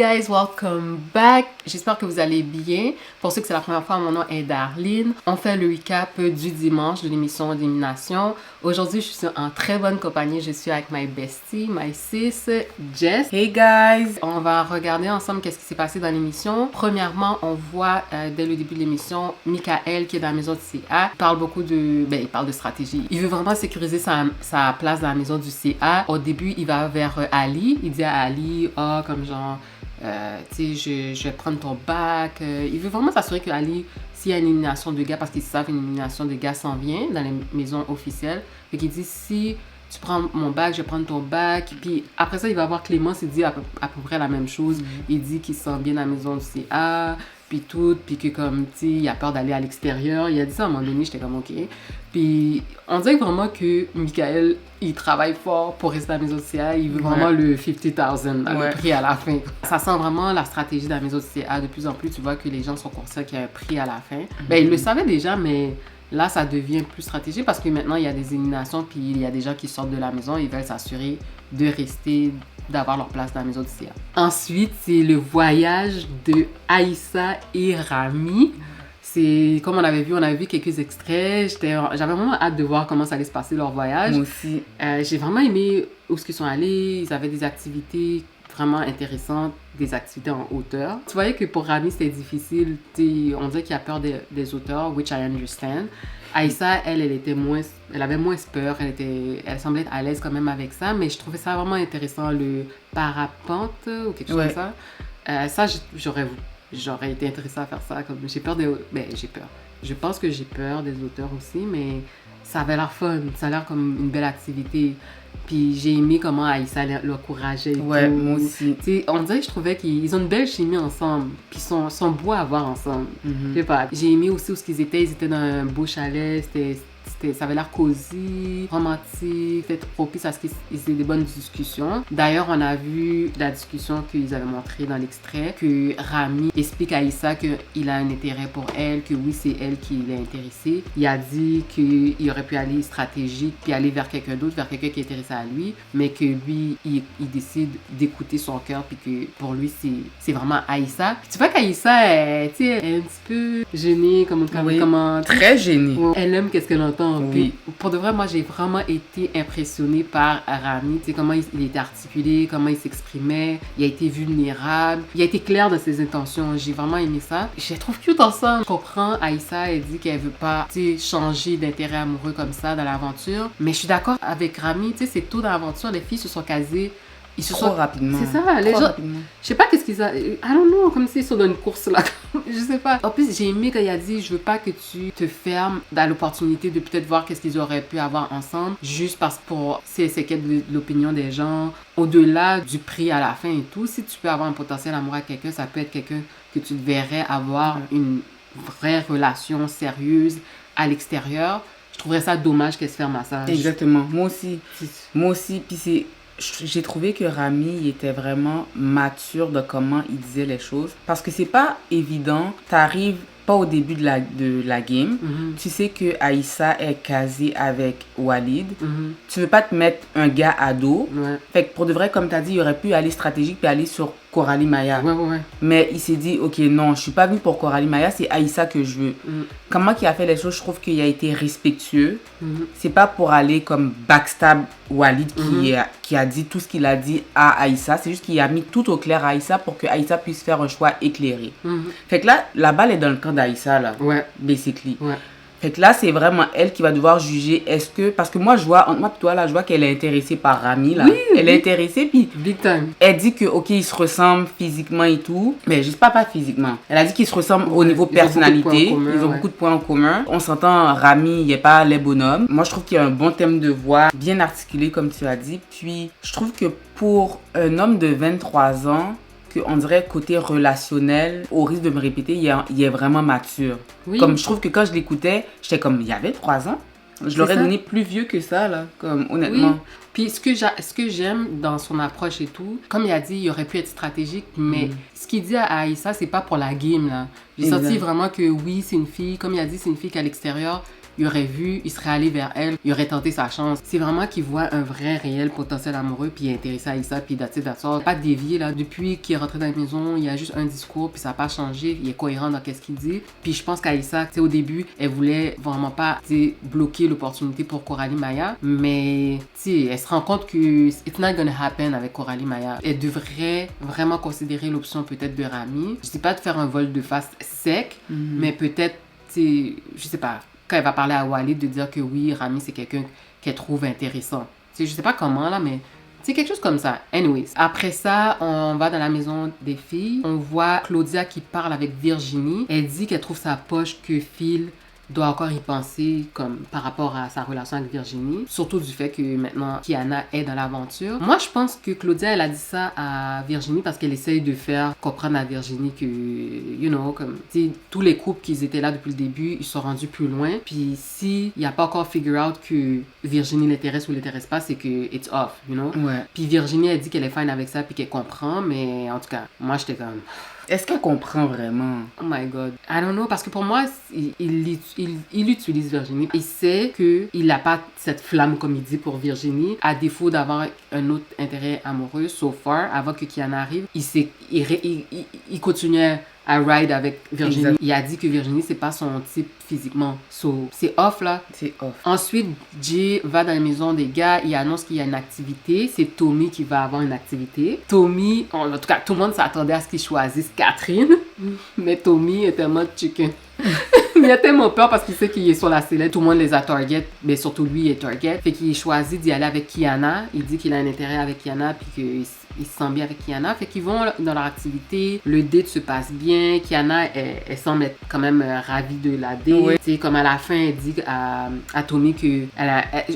guys, welcome back. J'espère que vous allez bien. Pour ceux que c'est la première fois, mon nom est Darlene. On fait le recap du dimanche de l'émission d'élimination. Aujourd'hui, je suis en très bonne compagnie. Je suis avec my bestie, my sis, Jess. Hey guys! On va regarder ensemble qu'est-ce qui s'est passé dans l'émission. Premièrement, on voit dès le début de l'émission, Michael qui est dans la maison du CA. Il parle beaucoup de... il parle de stratégie. Il veut vraiment sécuriser sa place dans la maison du CA. Au début, il va vers Ali. Il dit à Ali, comme genre... tu sais, je vais prendre ton bac. Il veut vraiment s'assurer que Ali, s'il y a une élimination de gars, parce qu'ils savent qu'une élimination de gars s'en vient dans les maisons officielles, et qu'il dit si tu prends mon bac, je vais prendre ton bac. Puis après ça, il va voir Clémence, il dit à peu près la même chose. Il dit qu'il se sent bien dans la maison du CA, puis tout, puis que comme, tu sais, il a peur d'aller à l'extérieur. Il a dit ça à un moment donné, j'étais comme OK. Puis on dirait vraiment que Michael, il travaille fort pour rester à la maison du CA. Il veut vraiment le 50,000, le prix à la fin. Ça sent vraiment la stratégie de la maison du CA. De plus en plus, tu vois que les gens sont conscients qu'il y a un prix à la fin. Ils le savaient déjà, mais là, ça devient plus stratégique parce que maintenant, il y a des éliminations, puis il y a des gens qui sortent de la maison. Ils veulent s'assurer de rester, d'avoir leur place dans la maison du CA. Ensuite, c'est le voyage de Aïssa et Rami. C'est comme on avait vu quelques extraits. J'avais vraiment hâte de voir comment ça allait se passer leur voyage. Moi aussi. J'ai vraiment aimé où ils sont allés. Ils avaient des activités vraiment intéressantes, des activités en hauteur. Tu voyais que pour Rami, c'était difficile. On dirait qu'il a peur des hauteurs, which I understand. Aïssa, elle avait moins peur. Elle semblait être à l'aise quand même avec ça, mais je trouvais ça vraiment intéressant, le parapente ou quelque chose comme ça. Ça, j'aurais été intéressée à faire ça. J'ai peur j'ai peur. Je pense que j'ai peur des auteurs aussi, mais ça avait l'air fun. Ça a l'air comme une belle activité. Puis j'ai aimé comment Aïssa l'encourageait et tout. Ouais, moi aussi. T'sais, on dirait que je trouvais qu'ils ont une belle chimie ensemble. Puis ils sont beaux à voir ensemble. Je sais pas. J'ai aimé aussi où ils étaient. Ils étaient dans un beau chalet. Ça avait l'air cosy, romantique, peut-être propice à ce qu'ils aient des bonnes discussions. D'ailleurs, on a vu la discussion qu'ils avaient montrée dans l'extrait, que Rami explique à Aïssa qu'il a un intérêt pour elle, que oui, c'est elle qui l'est intéressée. Il a dit qu'il aurait pu aller stratégique, puis aller vers quelqu'un d'autre, vers quelqu'un qui est intéressé à lui, mais que lui, il décide d'écouter son cœur, puis que pour lui, c'est vraiment Aïssa. Puis tu vois qu'Aïssa, elle est un petit peu gênée, comment très gênée. Elle aime qu'est-ce qu'elle entend. Oui. Puis, pour de vrai, moi, j'ai vraiment été impressionnée par Rami. Tu sais, comment il était articulé, comment il s'exprimait. Il a été vulnérable. Il a été clair dans ses intentions. J'ai vraiment aimé ça. Je les trouve cute ensemble. Je comprends, Aïssa, elle dit qu'elle veut pas, tu sais, changer d'intérêt amoureux comme ça dans l'aventure. Mais je suis d'accord avec Rami. Tu sais, c'est tôt dans l'aventure, les filles se sont casées. Trop rapidement. C'est ça, les gens. Rapidement. Je sais pas qu'est-ce qu'ils ont. I don't know, comme s'ils sont dans une course là. Je sais pas. En plus, j'ai aimé quand il a dit je veux pas que tu te fermes dans l'opportunité de peut-être voir qu'est-ce qu'ils auraient pu avoir ensemble, juste parce que c'est quelle de l'opinion des gens, au-delà du prix à la fin et tout. Si tu peux avoir un potentiel amour avec quelqu'un, ça peut être quelqu'un que tu verrais avoir une vraie relation sérieuse à l'extérieur. Je trouverais ça dommage qu'elle se ferme à ça. Exactement. Moi aussi. Puis j'ai trouvé que Rami il était vraiment mature de comment il disait les choses. Parce que c'est pas évident. T'arrives pas au début de la game. Tu sais que Aïssa est casée avec Walid. Tu veux pas te mettre un gars à dos. Fait que pour de vrai, comme t'as dit, il aurait pu aller stratégique puis aller sur Coralie Maya. Mais il s'est dit, ok, non, je suis pas venu pour Coralie Maya, c'est Aïssa que je veux. Comment il a fait les choses, je trouve qu'il a été respectueux. C'est pas pour aller comme backstab Walid qui a dit tout ce qu'il a dit à Aïssa. C'est juste qu'il a mis tout au clair à Aïssa pour que Aïssa puisse faire un choix éclairé. Fait que là, la balle est dans le camp d'Aïssa, là. Basically. Fait que là, c'est vraiment elle qui va devoir juger. Est-ce que... Parce que moi, je vois, entre moi et toi, là, je vois qu'elle est intéressée par Rami, là. Elle est intéressée, puis... Big time. Elle dit que, ok, ils se ressemblent physiquement et tout. Mais je sais pas physiquement. Elle a dit qu'ils se ressemblent au niveau personnalité. Ils ont beaucoup de points en commun. On s'entend, Rami, il n'est pas les bonhommes. Moi, je trouve qu'il y a un bon thème de voix, bien articulé, comme tu as dit. Puis, je trouve que pour un homme de 23 ans... qu'on dirait côté relationnel, au risque de me répéter, il est vraiment mature. Comme je trouve que quand je l'écoutais, j'étais comme, il y avait 3 ans. Je l'aurais donné plus vieux que ça, là, comme honnêtement. Puis ce que j'aime dans son approche et tout, comme il a dit, il aurait pu être stratégique, mais ce qu'il dit à Aïssa, c'est pas pour la game, là. J'ai senti vraiment que oui, c'est une fille, comme il a dit, c'est une fille qui est à l'extérieur, il aurait vu, il serait allé vers elle, il aurait tenté sa chance. C'est vraiment qu'il voit un vrai, réel potentiel amoureux, puis il est intéressé à Issa, puis that's it, that's all. Pas dévié, là. Depuis qu'il est rentré dans la maison, il y a juste un discours, puis ça n'a pas changé. Il est cohérent dans ce qu'il dit. Puis je pense qu'Aïssa, tu sais, au début, elle voulait vraiment pas, tu sais, bloquer l'opportunité pour Coralie Maya, mais, tu sais, elle se rend compte que it's not gonna happen avec Coralie Maya. Elle devrait vraiment considérer l'option peut-être de Rami. Je dis pas de faire un vol de face sec, mais peut-être, tu sais, je sais pas, quand elle va parler à Walid, de dire que oui, Rami, c'est quelqu'un qu'elle trouve intéressant. Tu sais, je sais pas comment, là, mais c'est quelque chose comme ça. Anyways. Après ça, on va dans la maison des filles. On voit Claudia qui parle avec Virginie. Elle dit qu'elle trouve sa poche que Phil doit encore y penser comme par rapport à sa relation avec Virginie. Surtout du fait que maintenant Kiana est dans l'aventure. Moi, je pense que Claudia, elle a dit ça à Virginie parce qu'elle essaye de faire comprendre à Virginie que, you know, comme, tu sais, tous les couples qui étaient là depuis le début, ils sont rendus plus loin. Puis s'il n'y a pas encore figure out que Virginie l'intéresse ou l'intéresse pas, c'est que it's off, you know? Ouais. Puis Virginie, elle dit qu'elle est fine avec ça puis qu'elle comprend, mais en tout cas, moi, j'étais comme... Est-ce qu'elle comprend vraiment? Oh my God. I don't know, parce que pour moi, il utilise Virginie. Il sait qu'il n'a pas cette flamme, comme il dit, pour Virginie, à défaut d'avoir un autre intérêt amoureux, so far, avant que Kiana arrive. Il continuait à ride avec Virginie. Exact. Il a dit que Virginie, c'est pas son type physiquement. So, c'est off, là. C'est off. Ensuite, Jay va dans la maison des gars. Il annonce qu'il y a une activité. C'est Tommy qui va avoir une activité. Tommy, en tout cas, tout le monde s'attendait à ce qu'il choisisse Catherine. Mais Tommy est tellement chicken. Il a tellement peur parce qu'il sait qu'il est sur la sellette. Tout le monde les a target, mais surtout lui est target. Fait qu'il choisit d'y aller avec Kiana. Il dit qu'il a un intérêt avec Kiana puis qu'il se sent bien avec Kiana. Fait qu'ils vont dans leur activité. Le date se passe bien. Kiana, elle semble être quand même ravie de la date. Oui. Tu sais, comme à la fin, elle dit à Tommy que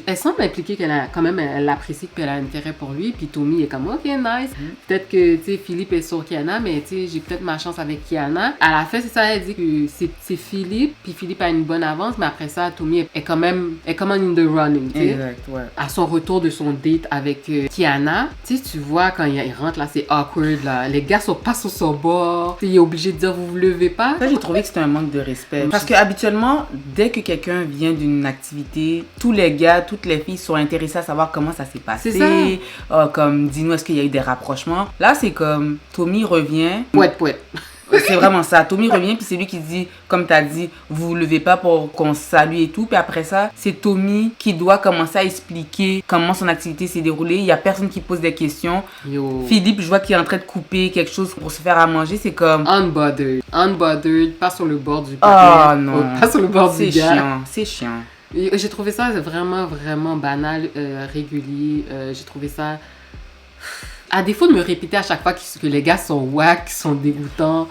elle semble impliquer qu'elle a quand même, elle apprécie qu'elle a un intérêt pour lui. Puis Tommy est comme, ok, nice. Peut-être que, tu sais, Philippe est sur Kiana, mais tu sais, j'ai peut-être ma chance avec Kiana. À la fin, c'est ça, elle dit que c'est Philippe, puis Philippe a une bonne avance, mais après ça, Tommy est quand même in the running, tu sais. Exact, ouais. À son retour de son date avec Kiana, tu sais, tu vois, quand il rentre, là, c'est awkward, là. Les gars sont pas sur son bord. Il est obligé de dire, vous vous levez pas. Ça, j'ai trouvé que c'était un manque de respect. Parce que habituellement, dès que quelqu'un vient d'une activité, tous les gars, toutes les filles sont intéressées à savoir comment ça s'est passé. C'est ça. Comme, dis-nous, est-ce qu'il y a eu des rapprochements? Là, c'est comme, Tommy revient. Pouet. C'est vraiment ça. Tommy revient, puis c'est lui qui dit, comme tu as dit, vous vous levez pas pour qu'on se salue et tout. Puis après ça, c'est Tommy qui doit commencer à expliquer comment son activité s'est déroulée. Il y a personne qui pose des questions. Yo. Philippe, je vois qu'il est en train de couper quelque chose pour se faire à manger. C'est comme... Unbothered, pas sur le bord du paquet. Oh non. Pas sur le bord du gars. C'est chiant. J'ai trouvé ça vraiment, vraiment banal, régulier. J'ai trouvé ça... À défaut de me répéter à chaque fois que les gars sont whack, sont dégoûtants,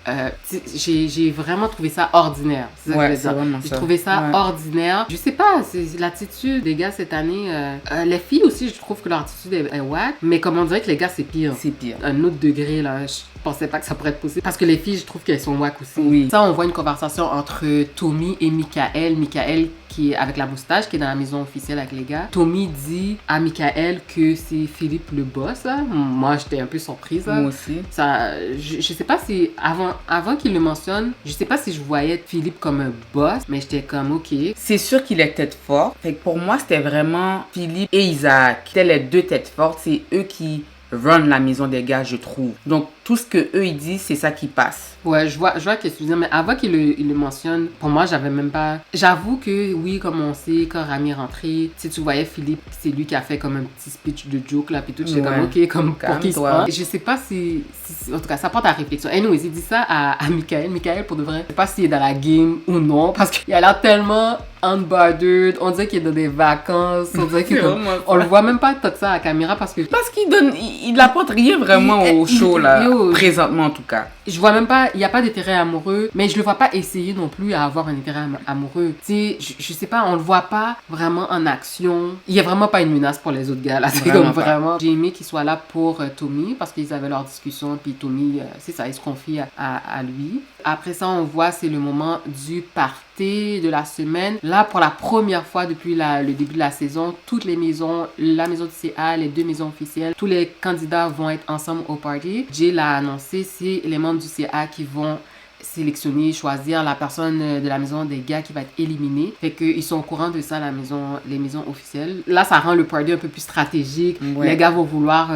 j'ai vraiment trouvé ça ordinaire. C'est ça que je veux dire. J'ai trouvé ça ordinaire. Je sais pas, c'est l'attitude des gars cette année. Les filles aussi, je trouve que leur attitude est whack. Mais comme on dirait que les gars, c'est pire. C'est pire. Un autre degré, là. Je pensais pas que ça pourrait être possible. Parce que les filles, je trouve qu'elles sont whack aussi. Oui. Ça, on voit une conversation entre Tommy et Michael. Michael qui est avec la moustache, qui est dans la maison officielle avec les gars. Tommy dit à Michael que c'est Philippe le boss, là. Moi, j'étais un peu surprise, là. Moi aussi. Ça, je sais pas si, avant qu'il le mentionne, je sais pas si je voyais Philippe comme un boss, mais j'étais comme, ok. C'est sûr qu'il est tête forte. Fait que pour moi, c'était vraiment Philippe et Isaac. C'était les deux têtes fortes. C'est eux qui run la maison des gars, je trouve. Donc, tout ce que eux ils disent, c'est ça qui passe. Ouais, je vois ce que tu veux dire, mais avant qu'il le mentionne, pour moi, j'avais même pas... J'avoue que, oui, comme on sait, quand Rami est rentré, si tu voyais Philippe, c'est lui qui a fait comme un petit speech de joke, là, puis tout, j'étais comme, ok, comme pour qui il se prend. Je sais pas si... En tout cas, ça porte à réflexion. Anyways, il dit ça à Michael. Michael, pour de vrai, je sais pas s'il est dans la game ou non, parce qu'il a l'air tellement unbothered, on dirait qu'il est dans des vacances, on dirait qu'il on le voit même pas tout ça à la caméra parce qu'il apporte rien vraiment au show, là. Présentement en tout cas. Je vois même pas, il y a pas d'intérêt amoureux, mais je le vois pas essayer non plus à avoir un intérêt amoureux. Tu sais, je sais pas, on le voit pas vraiment en action. Il y a vraiment pas une menace pour les autres gars là, c'est comme vraiment. J'ai aimé qu'il soit là pour Tommy parce qu'ils avaient leur discussion, puis Tommy, c'est ça, il se confie à lui. Après ça, on voit, c'est le moment du party de la semaine. Là, pour la première fois depuis le début de la saison, toutes les maisons, la maison du CA, les deux maisons officielles, tous les candidats vont être ensemble au party. Jay l'a annoncé, c'est les membres du CA qui vont sélectionner, choisir la personne de la maison des gars qui va être éliminée. Fait qu'ils sont au courant de ça, les maisons officielles. Là, ça rend le party un peu plus stratégique. Ouais. Les gars vont vouloir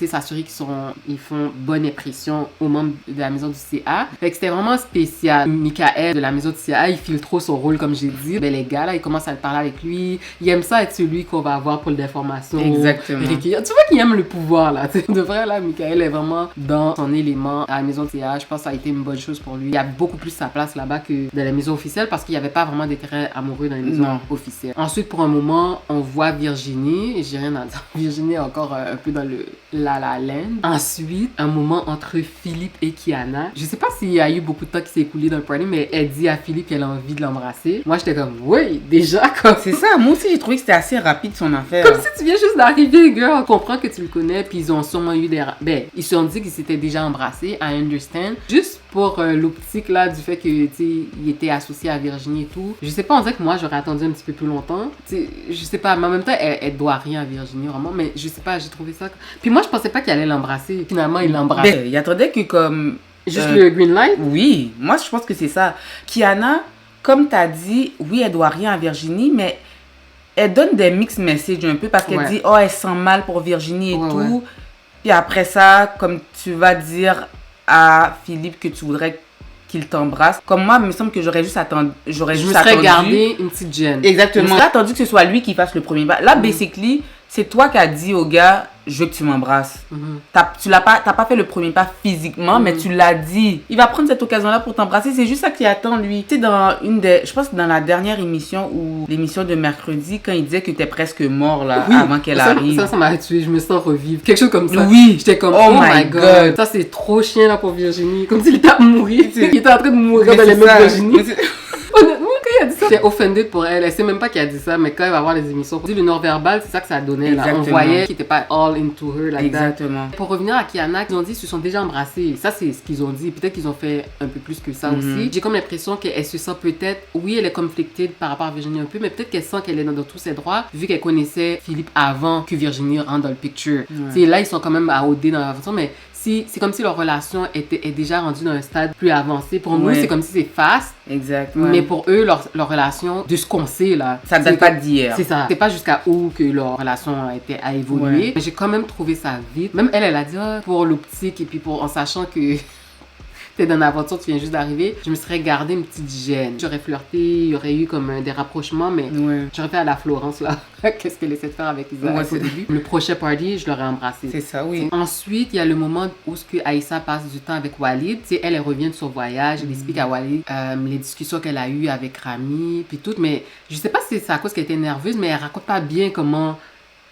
s'assurer qu'ils font bonne impression aux membres de la maison du CA. Fait que c'était vraiment spécial. Michael de la maison du CA, il file trop son rôle, comme j'ai dit. Ben, les gars, là, ils commencent à parler avec lui. Il aime ça être celui qu'on va avoir pour l'information. Exactement. Tu vois qu'il aime le pouvoir, là. De vrai, là, Michael est vraiment dans son élément à la maison du CA. Je pense que ça a été une bonne chose pour lui. Il a beaucoup plus sa place là-bas que dans la maison officielle parce qu'il n'y avait pas vraiment d'intérêt amoureux dans les maisons officielles. Ensuite, pour un moment, on voit Virginie. J'ai rien à dire. Virginie est encore un peu dans le La La Land. Ensuite, un moment entre Philippe et Kiana. Je sais pas s'il y a eu beaucoup de temps qui s'est écoulé dans le party, mais elle dit à Philippe qu'elle a envie de l'embrasser. Moi, j'étais comme, oui, déjà, comme... C'est ça, moi aussi j'ai trouvé que c'était assez rapide son affaire. Comme si tu viens juste d'arriver, girl. On comprend que tu le connais, puis ils ont sûrement eu des... Ben, ils se sont dit qu'ils s'étaient déjà embrassés, I understand. Juste pour l'optique, là, du fait que, tu sais, il était associé à Virginie et tout. Je sais pas, on dirait que moi, j'aurais attendu un petit peu plus longtemps. Tu sais, je sais pas, mais en même temps, elle doit rien à Virginie, vraiment. Mais je sais pas, j'ai trouvé ça... Puis moi, je pensais pas qu'il allait l'embrasser. Finalement, il l'embrasse. Ben, il attendait que comme... Juste le green light? Oui, moi je pense que c'est ça. Kiana, comme t'as dit, oui, elle doit rien à Virginie, mais elle donne des mixed messages un peu parce qu'elle dit, oh, elle sent mal pour Virginie et tout. Ouais. Puis après ça, comme tu vas dire à Philippe que tu voudrais qu'il t'embrasse. Comme moi, il me semble que j'aurais juste attendu. Je me serais gardé une petite gêne. Exactement. J'aurais attendu que ce soit lui qui fasse le premier pas. Là, basically, c'est toi qui as dit au gars, je veux que tu m'embrasses. T'as pas fait le premier pas physiquement, mais tu l'as dit. Il va prendre cette occasion-là pour t'embrasser. C'est juste ça qu'il attend, lui. Tu sais, je pense que dans la dernière émission ou l'émission de mercredi, quand il disait que t'es presque mort, là, avant qu'elle arrive. Ça m'a tué. Je me sens revivre. Quelque chose comme ça. Oui. J'étais comme, oh my God. Ça, c'est trop chien, là, pour Virginie. Comme s'il était à mourir. Il était en train de mourir dans les mains de Virginie. Honnêtement, quand il a dit ça, j'étais offended pour elle. Elle sait même pas qu'il a dit ça, mais quand il va voir les émissions, le non-verbal, c'est ça que ça donnait. Là. On voyait qu'il était pas all into her. Like Exactement. Pour revenir à Kiana, ils ont dit qu'ils se sont déjà embrassés. Ça, c'est ce qu'ils ont dit. Peut-être qu'ils ont fait un peu plus que ça aussi. J'ai comme l'impression qu'elle se sent peut-être, oui, elle est conflictée par rapport à Virginie un peu, mais peut-être qu'elle sent qu'elle est dans tous ses droits, vu qu'elle connaissait Philippe avant que Virginie rentre dans le picture. Là, ils sont quand même à OD dans la façon, mais c'est comme si leur relation est déjà rendue dans un stade plus avancé. Pour nous, c'est comme si c'est fast. Exactement. Mais pour eux, leur relation, de ce qu'on sait, là... Ça date pas d'hier. C'est ça. C'est pas jusqu'à où que leur relation a évolué. Mais j'ai quand même trouvé ça vite. Même elle a dit, pour l'optique et puis en sachant que... t'es dans l'aventure, tu viens juste d'arriver, je me serais gardé une petite gêne. J'aurais flirté, il y aurait eu comme des rapprochements, mais j'aurais fait à la Florence, là. Qu'est-ce qu'elle essaie de faire avec Isaac au début. Le prochain party, je l'aurais embrassé. C'est ça, oui. Ensuite, il y a le moment où ce que Aïssa passe du temps avec Walid. Tu sais, elle revient de son voyage, elle explique à Walid les discussions qu'elle a eues avec Rami, puis tout, mais je sais pas si c'est à cause qu'elle était nerveuse, mais elle raconte pas bien comment...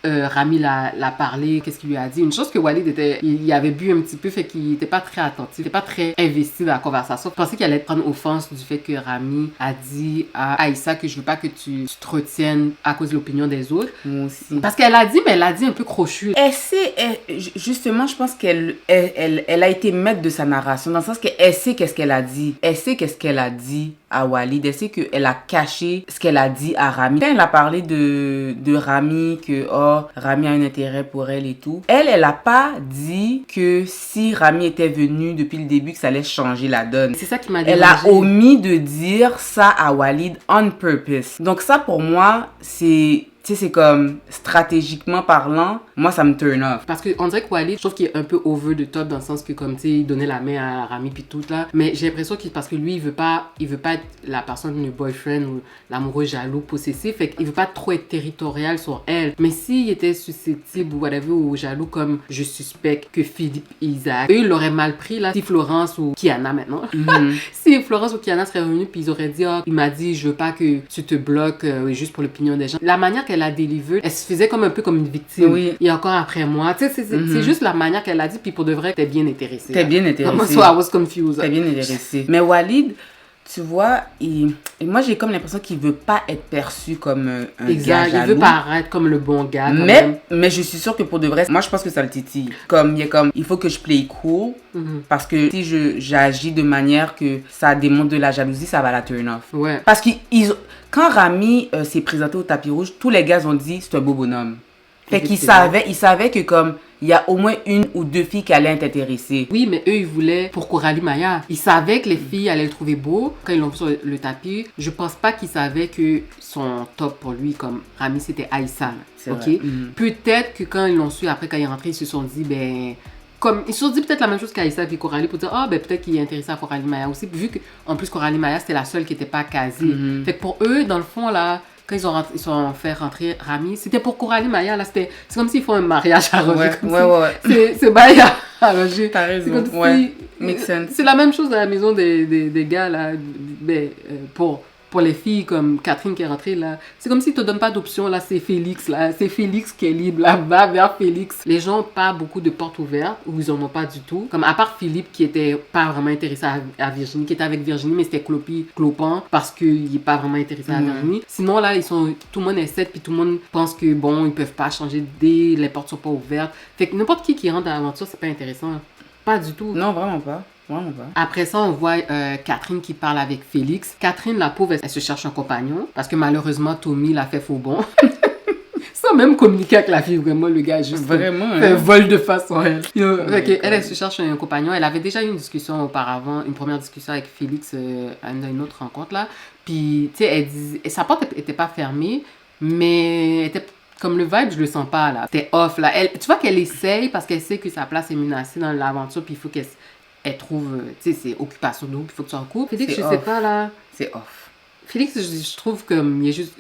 Rami l'a parlé, qu'est-ce qu'il lui a dit. Une chose que Walid il avait bu un petit peu, fait qu'il n'était pas très attentif, il n'était pas très investi dans la conversation. Je pensais qu'il allait prendre offense du fait que Rami a dit à Aïssa que je veux pas que tu te retiennes à cause de l'opinion des autres. Moi aussi. Parce qu'elle a dit, mais elle a dit un peu crochu. Justement, je pense qu'elle a été maître de sa narration, dans le sens qu'elle sait qu'est-ce qu'elle a dit. Elle sait qu'est-ce qu'elle a dit à Walid. Elle sait qu'elle a caché ce qu'elle a dit à Rami. Quand elle a parlé de Rami, que Rami a un intérêt pour elle et tout, elle a pas dit que si Rami était venu depuis le début, que ça allait changer la donne. C'est ça qui m'a dérangé. Elle a omis de dire ça à Walid on purpose. Donc ça, pour moi, c'est... Tu sais, c'est comme, stratégiquement parlant, moi, ça me turn off. Parce qu'on dirait que Walid, je trouve qu'il est un peu over the top dans le sens que, comme, tu sais, il donnait la main à Rami puis tout, là. Mais j'ai l'impression que, parce que lui, il veut pas être la personne, le boyfriend ou l'amoureux jaloux, possessif. Fait qu'il veut pas trop être territorial sur elle. Mais s'il était susceptible ou whatever, ou jaloux, comme je suspecte que Philippe et Isaac, eux, ils l'auraient mal pris, là. Si Florence ou Kiana, maintenant. Si Florence ou Kiana seraient revenus puis ils auraient dit, il m'a dit, je veux pas que tu te bloques juste pour l'opinion des gens. La manière qu'elle a délivré, elle se faisait comme un peu comme une victime. Oui. Et encore après moi. Tu sais, c'est juste la manière qu'elle a dit, puis pour de vrai, t'es bien intéressée. T'es bien intéressée. Moi, I was confused. T'es bien intéressée. Mais Walid, tu vois, moi j'ai comme l'impression qu'il veut pas être perçu comme un gars jaloux. Il veut paraître comme le bon gars. Mais je suis sûre que pour de vrai, moi je pense que ça le titille. Il faut que je play cool, parce que si j'agis de manière que ça démontre de la jalousie, ça va la turn off. Ouais. Parce que quand Rami s'est présenté au tapis rouge, tous les gars ont dit c'est un beau bonhomme. Fait qu'il savait que comme il y a au moins une ou deux filles qui allaient être intéressées. Oui, mais eux, ils voulaient pour Coralie Maya. Ils savaient que les filles allaient le trouver beau. Quand ils l'ont vu sur le tapis, je pense pas qu'ils savaient que son top pour lui, comme Rami, c'était Aïssa. OK? Peut-être que quand ils l'ont su, après, quand il est rentré, ils se sont dit, ben... Comme, ils se sont dit peut-être la même chose qu'Aïssa et Coralie pour dire, ben peut-être qu'il est intéressé à Coralie Maya aussi, vu qu'en plus, Coralie Maya, c'était la seule qui n'était pas casée. Fait que pour eux, dans le fond, là... Quand ils sont fait rentrer Rami, c'était pour Coralie Maya, là, c'est comme s'ils font un mariage à Roger. C'est Maya à Roger. T'as raison, make sense. C'est la même chose dans la maison des gars, là, pour les filles comme Catherine qui est rentrée, là. C'est comme s'ils ne te donnent pas d'option, là, c'est Félix, là. C'est Félix qui est libre, là, va vers Félix. Les gens n'ont pas beaucoup de portes ouvertes, ou ils en ont pas du tout. Comme à part Philippe qui était pas vraiment intéressé à Virginie, qui était avec Virginie, mais c'était clopant parce qu'il n'est pas vraiment intéressé à Virginie. Sinon, là, tout le monde est set, puis tout le monde pense que, bon, ils peuvent pas changer d'idée, les portes sont pas ouvertes. Fait que n'importe qui rentre dans l'aventure, c'est pas intéressant. Pas du tout. Non, vraiment pas. Vraiment pas. Après ça, on voit Catherine qui parle avec Félix. Catherine, la pauvre, elle se cherche un compagnon parce que malheureusement, Tommy l'a fait faux bon. Sans même communiquer avec la fille, vraiment, le gars juste vraiment, fait un vol de face sur elle. Elle se cherche un compagnon. Elle avait déjà eu une discussion auparavant, une première discussion avec Félix à une autre rencontre, là. Puis, tu sais, elle dit, sa porte était pas fermée, mais elle était... Comme le vibe, je le sens pas, là. C'était off, là. Tu vois qu'elle essaye parce qu'elle sait que sa place est menacée dans l'aventure, puis il faut qu'elle trouve, tu sais, c'est occupation double, il faut que tu en coupes. Félix, je sais pas, là. C'est off. Félix, je trouve comme, il est juste,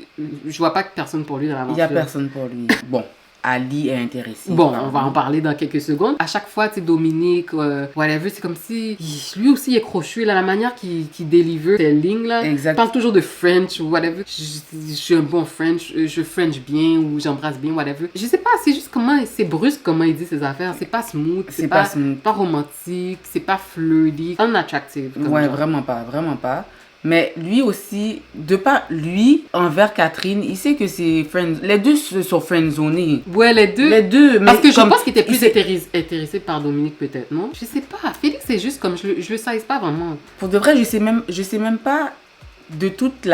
je vois pas que personne pour lui dans l'aventure. Il y a personne pour lui. Bon. Ali est intéressé. Bon, on va en parler dans quelques secondes. À chaque fois, tu sais, Dominique, whatever, c'est comme si lui aussi il est crochu, là, la manière qu'il deliver ses lignes, là. Exact. Il parle toujours de French ou whatever. Je suis un bon French, je French bien ou j'embrasse bien, whatever. Je sais pas, c'est juste comment, c'est brusque comment il dit ses affaires. C'est pas smooth, c'est pas romantique, c'est pas flirty, unattractive. Ouais, vraiment pas. Mais lui aussi, de pas lui, envers Catherine, il sait que c'est friends. Les deux se sont friendzonés. Ouais, les deux. Mais parce que je pense qu'il était plus intéressé par Dominique, peut-être, non? Je sais pas. Félix, c'est juste comme, je le sais pas vraiment. Pour de vrai, je sais même pas de toutes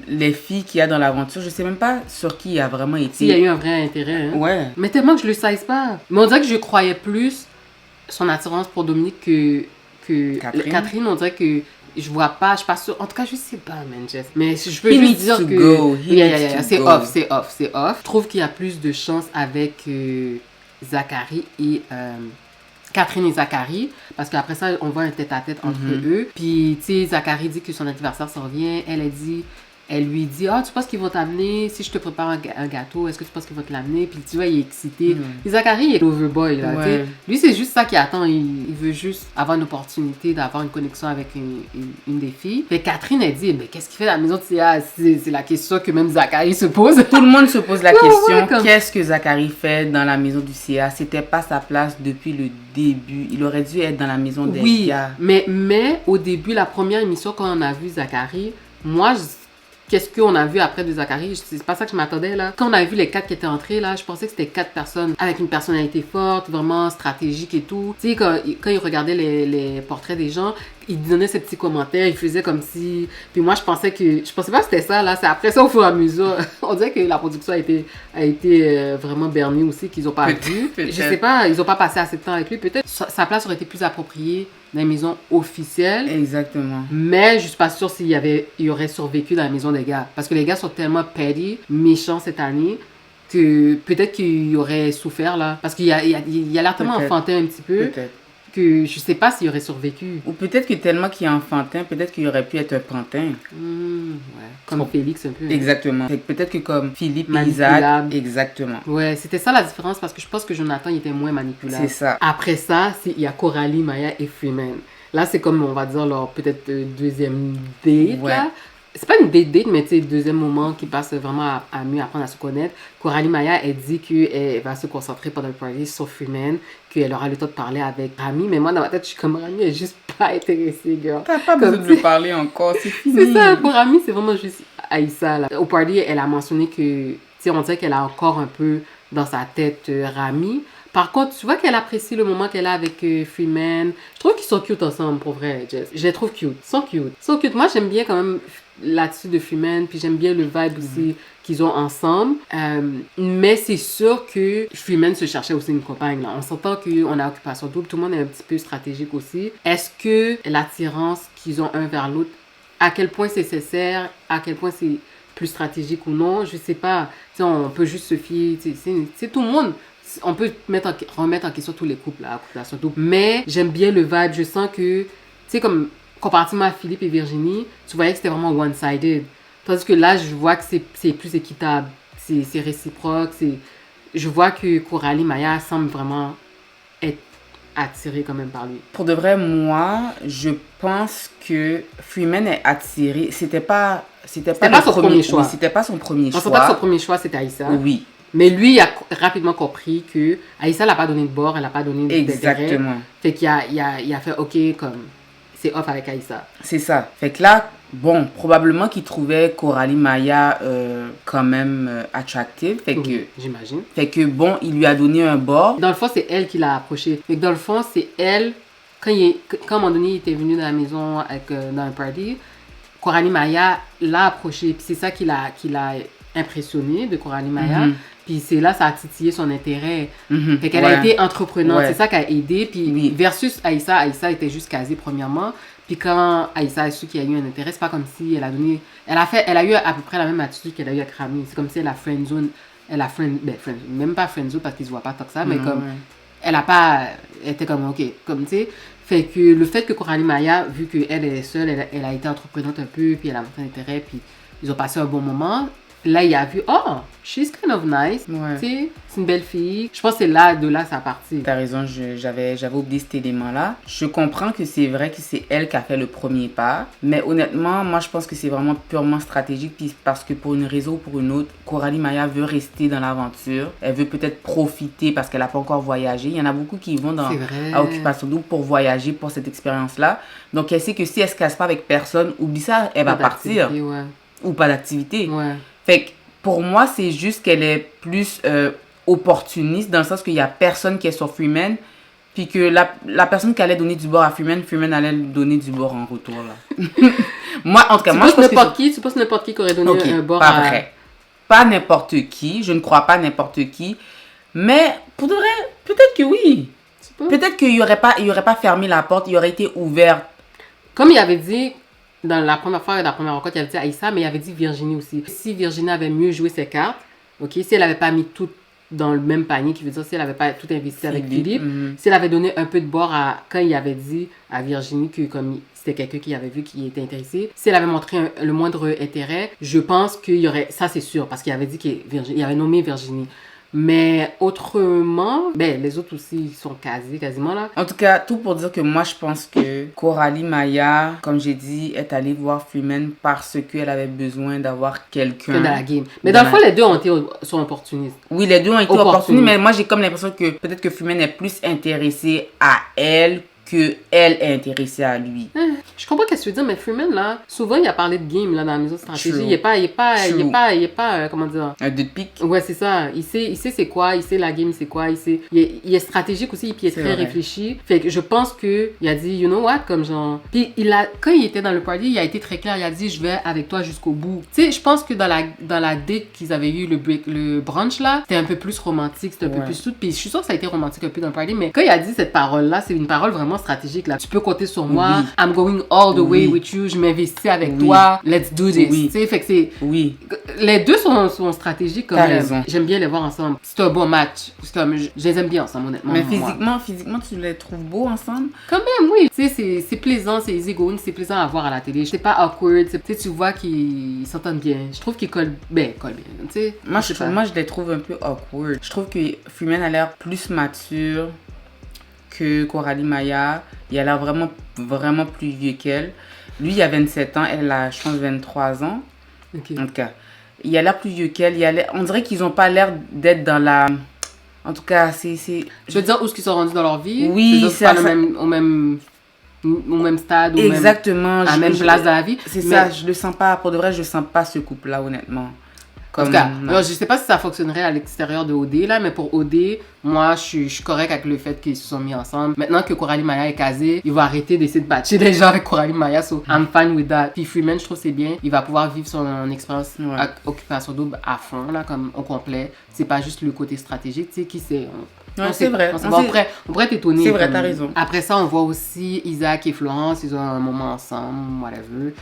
les filles qu'il y a dans l'aventure, je sais même pas sur qui il a vraiment été. S'il y a eu un vrai intérêt, hein? Ouais. Mais tellement que je le sais pas. Mais on dirait que je croyais plus son attirance pour Dominique que Catherine. On dirait que je vois pas, je suis pas sûre. En tout cas, je sais pas, man, Jess. Mais je veux juste dire que c'est off. Je trouve qu'il y a plus de chance avec Zachary et Catherine et Zachary, parce qu'après ça, on voit un tête-à-tête entre eux. Puis, tu sais, Zachary dit que son anniversaire s'en revient. Elle lui dit, tu penses qu'ils vont t'amener, si je te prépare un gâteau, est-ce que tu penses qu'ils vont te l'amener? Puis tu vois, il est excité. Et Zachary, il est overboy, là, tu sais. Lui, c'est juste ça qu'il attend. Il veut juste avoir une opportunité d'avoir une connexion avec une des filles. Fait Catherine, elle dit, mais qu'est-ce qu'il fait à la maison de CA? C'est la question que même Zachary se pose. Tout le monde se pose la question, qu'est-ce que Zachary fait dans la maison du CA? C'était pas sa place depuis le début. Il aurait dû être dans la maison des gars. Mais au début, la première émission, quand on a vu Zachary, moi, qu'est-ce qu'on a vu après de Zachary? C'est pas ça que je m'attendais, là. Quand on a vu les 4 qui étaient entrés, là, je pensais que c'était 4 personnes avec une personnalité forte, vraiment stratégique et tout. Tu sais, quand ils regardaient les portraits des gens, ils donnaient ces petits commentaires, ils faisaient comme si... Puis moi, je pensais pas que c'était ça, là. C'est après ça, au fur et à mesure. On dirait que la production a été vraiment bernie aussi, qu'ils ont pas vu. Je sais pas, ils ont pas passé assez de temps avec lui. Peut-être sa place aurait été plus appropriée dans la maison officielle. Exactement. Mais je suis pas sûre il aurait survécu dans la maison des gars. Parce que les gars sont tellement petty, méchants cette année, que peut-être qu'il aurait souffert, là. Parce qu'il a l'air tellement enfantin un petit peu. Peut-être. Que je sais pas s'il aurait survécu. Ou peut-être que tellement qu'il est enfantin, peut-être qu'il aurait pu être un pantin. Ouais. Comme Félix un peu. Exactement. Peut-être que comme Philippe et Isaac. Exactement. Ouais, c'était ça la différence parce que je pense que Jonathan il était moins manipulable. C'est ça. Après ça, il y a Coralie, Maya et Freeman. Là, c'est comme, on va dire, leur peut-être deuxième date, là. C'est pas une date, mais tu sais, deuxième moment qui passe vraiment à mieux apprendre à se connaître. Coralie Maya, elle dit qu'elle va se concentrer pendant le party sur Freeman, qu'elle aura le temps de parler avec Rami. Mais moi, dans ma tête, je suis comme Rami, elle est juste pas intéressée, girl. T'as pas besoin de lui parler encore, c'est fini. C'est ça, pour Rami, c'est vraiment juste Aïssa, là. Au party, elle a mentionné que, tu sais, on dirait qu'elle a encore un peu dans sa tête Rami. Par contre, tu vois qu'elle apprécie le moment qu'elle a avec Freeman. Je trouve qu'ils sont cute ensemble, pour vrai, Jess. Je les trouve cute. Ils sont cute. Ils sont cute. Moi, j'aime bien quand même l'attitude de Freeman, puis j'aime bien le vibe aussi qu'ils ont ensemble. Mais c'est sûr que Freeman se cherchait aussi une compagne. Là. On s'entend qu'on a Occupation Double. Tout le monde est un petit peu stratégique aussi. Est-ce que l'attirance qu'ils ont un vers l'autre, à quel point c'est nécessaire, à quel point c'est plus stratégique ou non, je sais pas. T'sais, on peut juste se fier. C'est tout le monde. On peut remettre en question tous les couples là, Occupation Double. Mais j'aime bien le vibe. Je sens que, tu sais, comme comparativement à Philippe et Virginie, tu voyais que c'était vraiment one-sided. Tandis que là, je vois que c'est plus équitable. C'est réciproque. Je vois que Coralie Maya semble vraiment être attirée quand même par lui. Pour de vrai, moi, je pense que Freeman est attiré. C'était pas son premier choix. Oui, c'était pas son premier choix. On s'entend que son premier choix, c'était Aïssa. Oui. Mais lui, il a rapidement compris que Aïssa l'a pas donné de bord, elle n'a pas donné d'intérêt. Exactement. Fait qu'il a fait OK, comme c'est off avec Aïssa. C'est ça. Fait que là, bon, probablement qu'il trouvait Coralie Maya quand même attractive. Fait que, j'imagine. Fait que bon, il lui a donné un bord. Dans le fond, c'est elle qui l'a approché. Fait que dans le fond, c'est elle, quand à un moment donné, il était venu dans la maison dans un party, Coralie Maya l'a approché. Puis c'est ça qui l'a impressionné de Coralie Maya. Puis c'est là, ça a titillé son intérêt. Fait qu'elle a été entreprenante. C'est ça qui a aidé. Puis versus Aïssa était juste casée premièrement. Puis quand Aïssa a su qu'il y a eu un intérêt, c'est pas comme si elle a donné... Elle a eu à peu près la même attitude qu'elle a eu avec Rami. C'est comme si elle a friendzone... même pas friendzone parce qu'ils se voient pas tant que ça, mais comme... Elle a pas... Elle était comme, OK, comme tu sais... Fait que le fait que Coralie Maya, vu qu'elle est seule, elle a été entreprenante un peu, puis elle a montré un intérêt, puis ils ont passé un bon moment... Là, il a vu, oh, she's kind of nice. Tu sais, c'est une belle fille. Je pense que c'est de là, ça a parti. T'as raison, j'avais oublié cet élément-là. Je comprends que c'est vrai que c'est elle qui a fait le premier pas. Mais honnêtement, moi, je pense que c'est vraiment purement stratégique. Puis parce que pour une raison ou pour une autre, Coralie Maya veut rester dans l'aventure. Elle veut peut-être profiter parce qu'elle n'a pas encore voyagé. Il y en a beaucoup qui vont à Occupation Double pour voyager, pour cette expérience-là. Donc, elle sait que si elle ne se casse pas avec personne, oublie ça, elle va partir. Ou pas d'activité. Fait que pour moi, c'est juste qu'elle est plus opportuniste dans le sens qu'il n'y a personne qui est sur Freeman. Puis que la personne qui allait donner du bord à Freeman allait lui donner du bord en retour. Là. Moi, en tout cas, je pense que tu penses n'importe qui aurait donné un bord pas vrai. Pas n'importe qui. Je ne crois pas n'importe qui. Mais pour de vrai, peut-être que oui. Peut-être qu'il n'y aurait pas fermé la porte. Il aurait été ouvert. Comme il avait dit... Dans la première fois, la première rencontre, il avait dit Aïssa, mais il avait dit Virginie aussi. Si Virginie avait mieux joué ses cartes, si elle n'avait pas mis tout dans le même panier, qui veut dire si elle n'avait pas tout investi avec Philippe, si elle avait donné un peu de bord quand il avait dit à Virginie que comme c'était quelqu'un qui avait vu qui était intéressé, si elle avait montré le moindre intérêt, je pense qu'il y aurait, ça c'est sûr, parce qu'il avait dit qu'il avait nommé Virginie. Mais autrement, les autres aussi sont casés quasiment là. En tout cas, tout pour dire que moi je pense que Coralie Maya, comme j'ai dit, est allée voir Freeman parce qu'elle avait besoin d'avoir quelqu'un dans la game. Mais dans le fond, les deux sont opportunistes. Oui, les deux ont été opportunistes, mais moi j'ai comme l'impression que peut-être que Freeman est plus intéressé à elle qu'elle est intéressée à lui. Je comprends ce que tu veux dire, mais Freeman, là, souvent, il a parlé de game, là, dans la maison de stratégie. Il est pas, comment dire... Un deux de pique. Ouais, c'est ça. Il sait c'est quoi, il sait la game, c'est quoi, il est stratégique aussi, puis il est très réfléchi. Fait que je pense que il a dit, you know what, comme genre... Puis quand il était dans le party, il a été très clair, il a dit, je vais avec toi jusqu'au bout. Tu sais, je pense que dans la date qu'ils avaient eu, le brunch, là, c'était un peu plus romantique, c'était un peu plus tout. Puis je suis sûre que ça a été romantique un peu dans le party, mais quand il a dit cette parole-là, c'est une parole vraiment stratégique là. Tu peux compter sur moi. I'm going all the way with you. Je m'investis avec toi. Let's do this. Tu sais, fait que c'est... Les deux sont stratégiques quand même. Raison. J'aime bien les voir ensemble. C'est un bon match. Je les aime bien ensemble, honnêtement. Mais physiquement, tu les trouves beaux ensemble? Quand même, oui. Tu sais, c'est plaisant, c'est easy going, c'est plaisant à voir à la télé. C'est pas awkward. Tu sais, tu vois qu'ils s'entendent bien. Je trouve qu'ils collent bien. Tu sais. Moi, je les trouve un peu awkward. Je trouve que Freeman a l'air plus mature que Coralie Maya. Il a l'air vraiment, vraiment plus vieux qu'elle. Lui, il a 27 ans. Elle a, je pense, 23 ans. Okay. En tout cas, il a l'air plus vieux qu'elle. On dirait qu'ils n'ont pas l'air d'être dans la... En tout cas, c'est... Je veux dire, où est-ce qu'ils sont rendus dans leur vie? Oui, c'est pas au même stade. Exactement. À la même place de la vie. C'est ça, je le sens pas. Pour de vrai, je sens pas ce couple-là, honnêtement. En tout cas, alors, je sais pas si ça fonctionnerait à l'extérieur de OD, là, mais pour OD, moi, je suis correct avec le fait qu'ils se sont mis ensemble. Maintenant que Coralie Maya est casée, il va arrêter d'essayer de batcher les gens avec Coralie Maya, so I'm fine with that. Puis Freeman, je trouve c'est bien. Il va pouvoir vivre son expérience Occupation Double à fond, là, comme au complet. C'est pas juste le côté stratégique, tu sais, qui c'est... c'est vrai. On pourrait t'étonner. C'est vrai, t'as raison. Après ça, on voit aussi Isaac et Florence, ils ont un moment ensemble, whatever.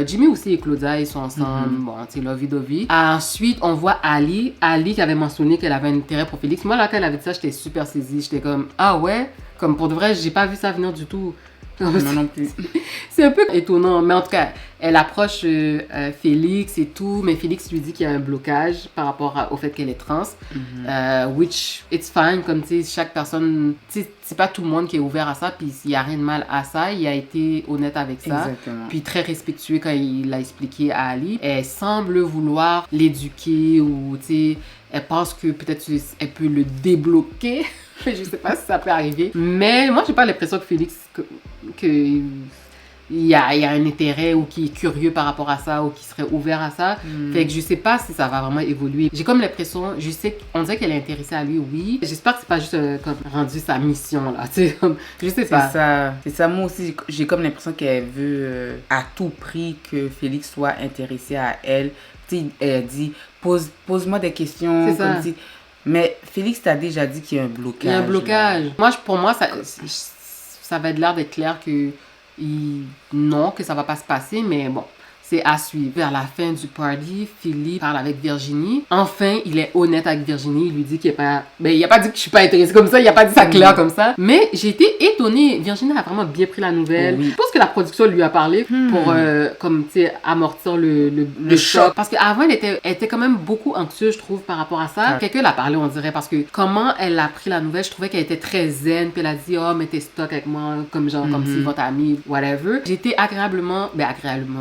Jimmy aussi et Claudia, ils sont ensemble. Bon, c'est lovey-dovey. Ensuite, on voit Ali. Ali qui avait mentionné qu'elle avait un intérêt pour Félix. Moi, là, quand elle avait dit ça, j'étais super saisie. J'étais comme, ah ouais? Comme pour de vrai, j'ai pas vu ça venir du tout. Non plus. C'est un peu étonnant, mais en tout cas, elle approche Félix et tout, mais Félix lui dit qu'il y a un blocage par rapport au fait qu'elle est trans, which it's fine, comme tu sais, chaque personne, tu sais, c'est pas tout le monde qui est ouvert à ça, puis il y a rien de mal à ça, il a été honnête avec ça, puis très respectueux quand il l'a expliqué à Ali. Elle semble vouloir l'éduquer ou tu sais, elle pense que peut-être elle peut le débloquer. Je sais pas si ça peut arriver. Mais moi, j'ai pas l'impression que Félix, il y a un intérêt ou qui est curieux par rapport à ça ou qui serait ouvert à ça. Fait que je sais pas si ça va vraiment évoluer. J'ai comme l'impression, on dirait qu'elle est intéressée à lui, oui. J'espère que c'est pas juste comme rendu sa mission, là. Tu sais, je sais pas. C'est ça. Moi aussi, j'ai comme l'impression qu'elle veut à tout prix que Félix soit intéressé à elle. Tu sais, elle dit, pose-moi des questions. C'est ça. Comme si... Mais Félix t'a déjà dit qu'il y a un blocage. Il y a un blocage. Là. Pour moi, ça va être l'air d'être clair que non, que ça va pas se passer, mais bon. C'est à suivre. Vers la fin du party, Philippe parle avec Virginie. Enfin, il est honnête avec Virginie. Il lui dit qu'il est pas... Ben, il a pas dit que je suis pas intéressée comme ça. Il a pas dit ça clair comme ça. Mais j'ai été étonnée. Virginie a vraiment bien pris la nouvelle. Je pense que la production lui a parlé pour, comme, tu sais, amortir le choc. Parce qu'avant, elle était quand même beaucoup anxieuse, je trouve, par rapport à ça. Quelqu'un l'a parlé, on dirait, parce que comment elle a pris la nouvelle, je trouvais qu'elle était très zen. Puis elle a dit, oh, mais t'es stock avec moi, comme genre, comme si votre amie, whatever. J'ai été agréablement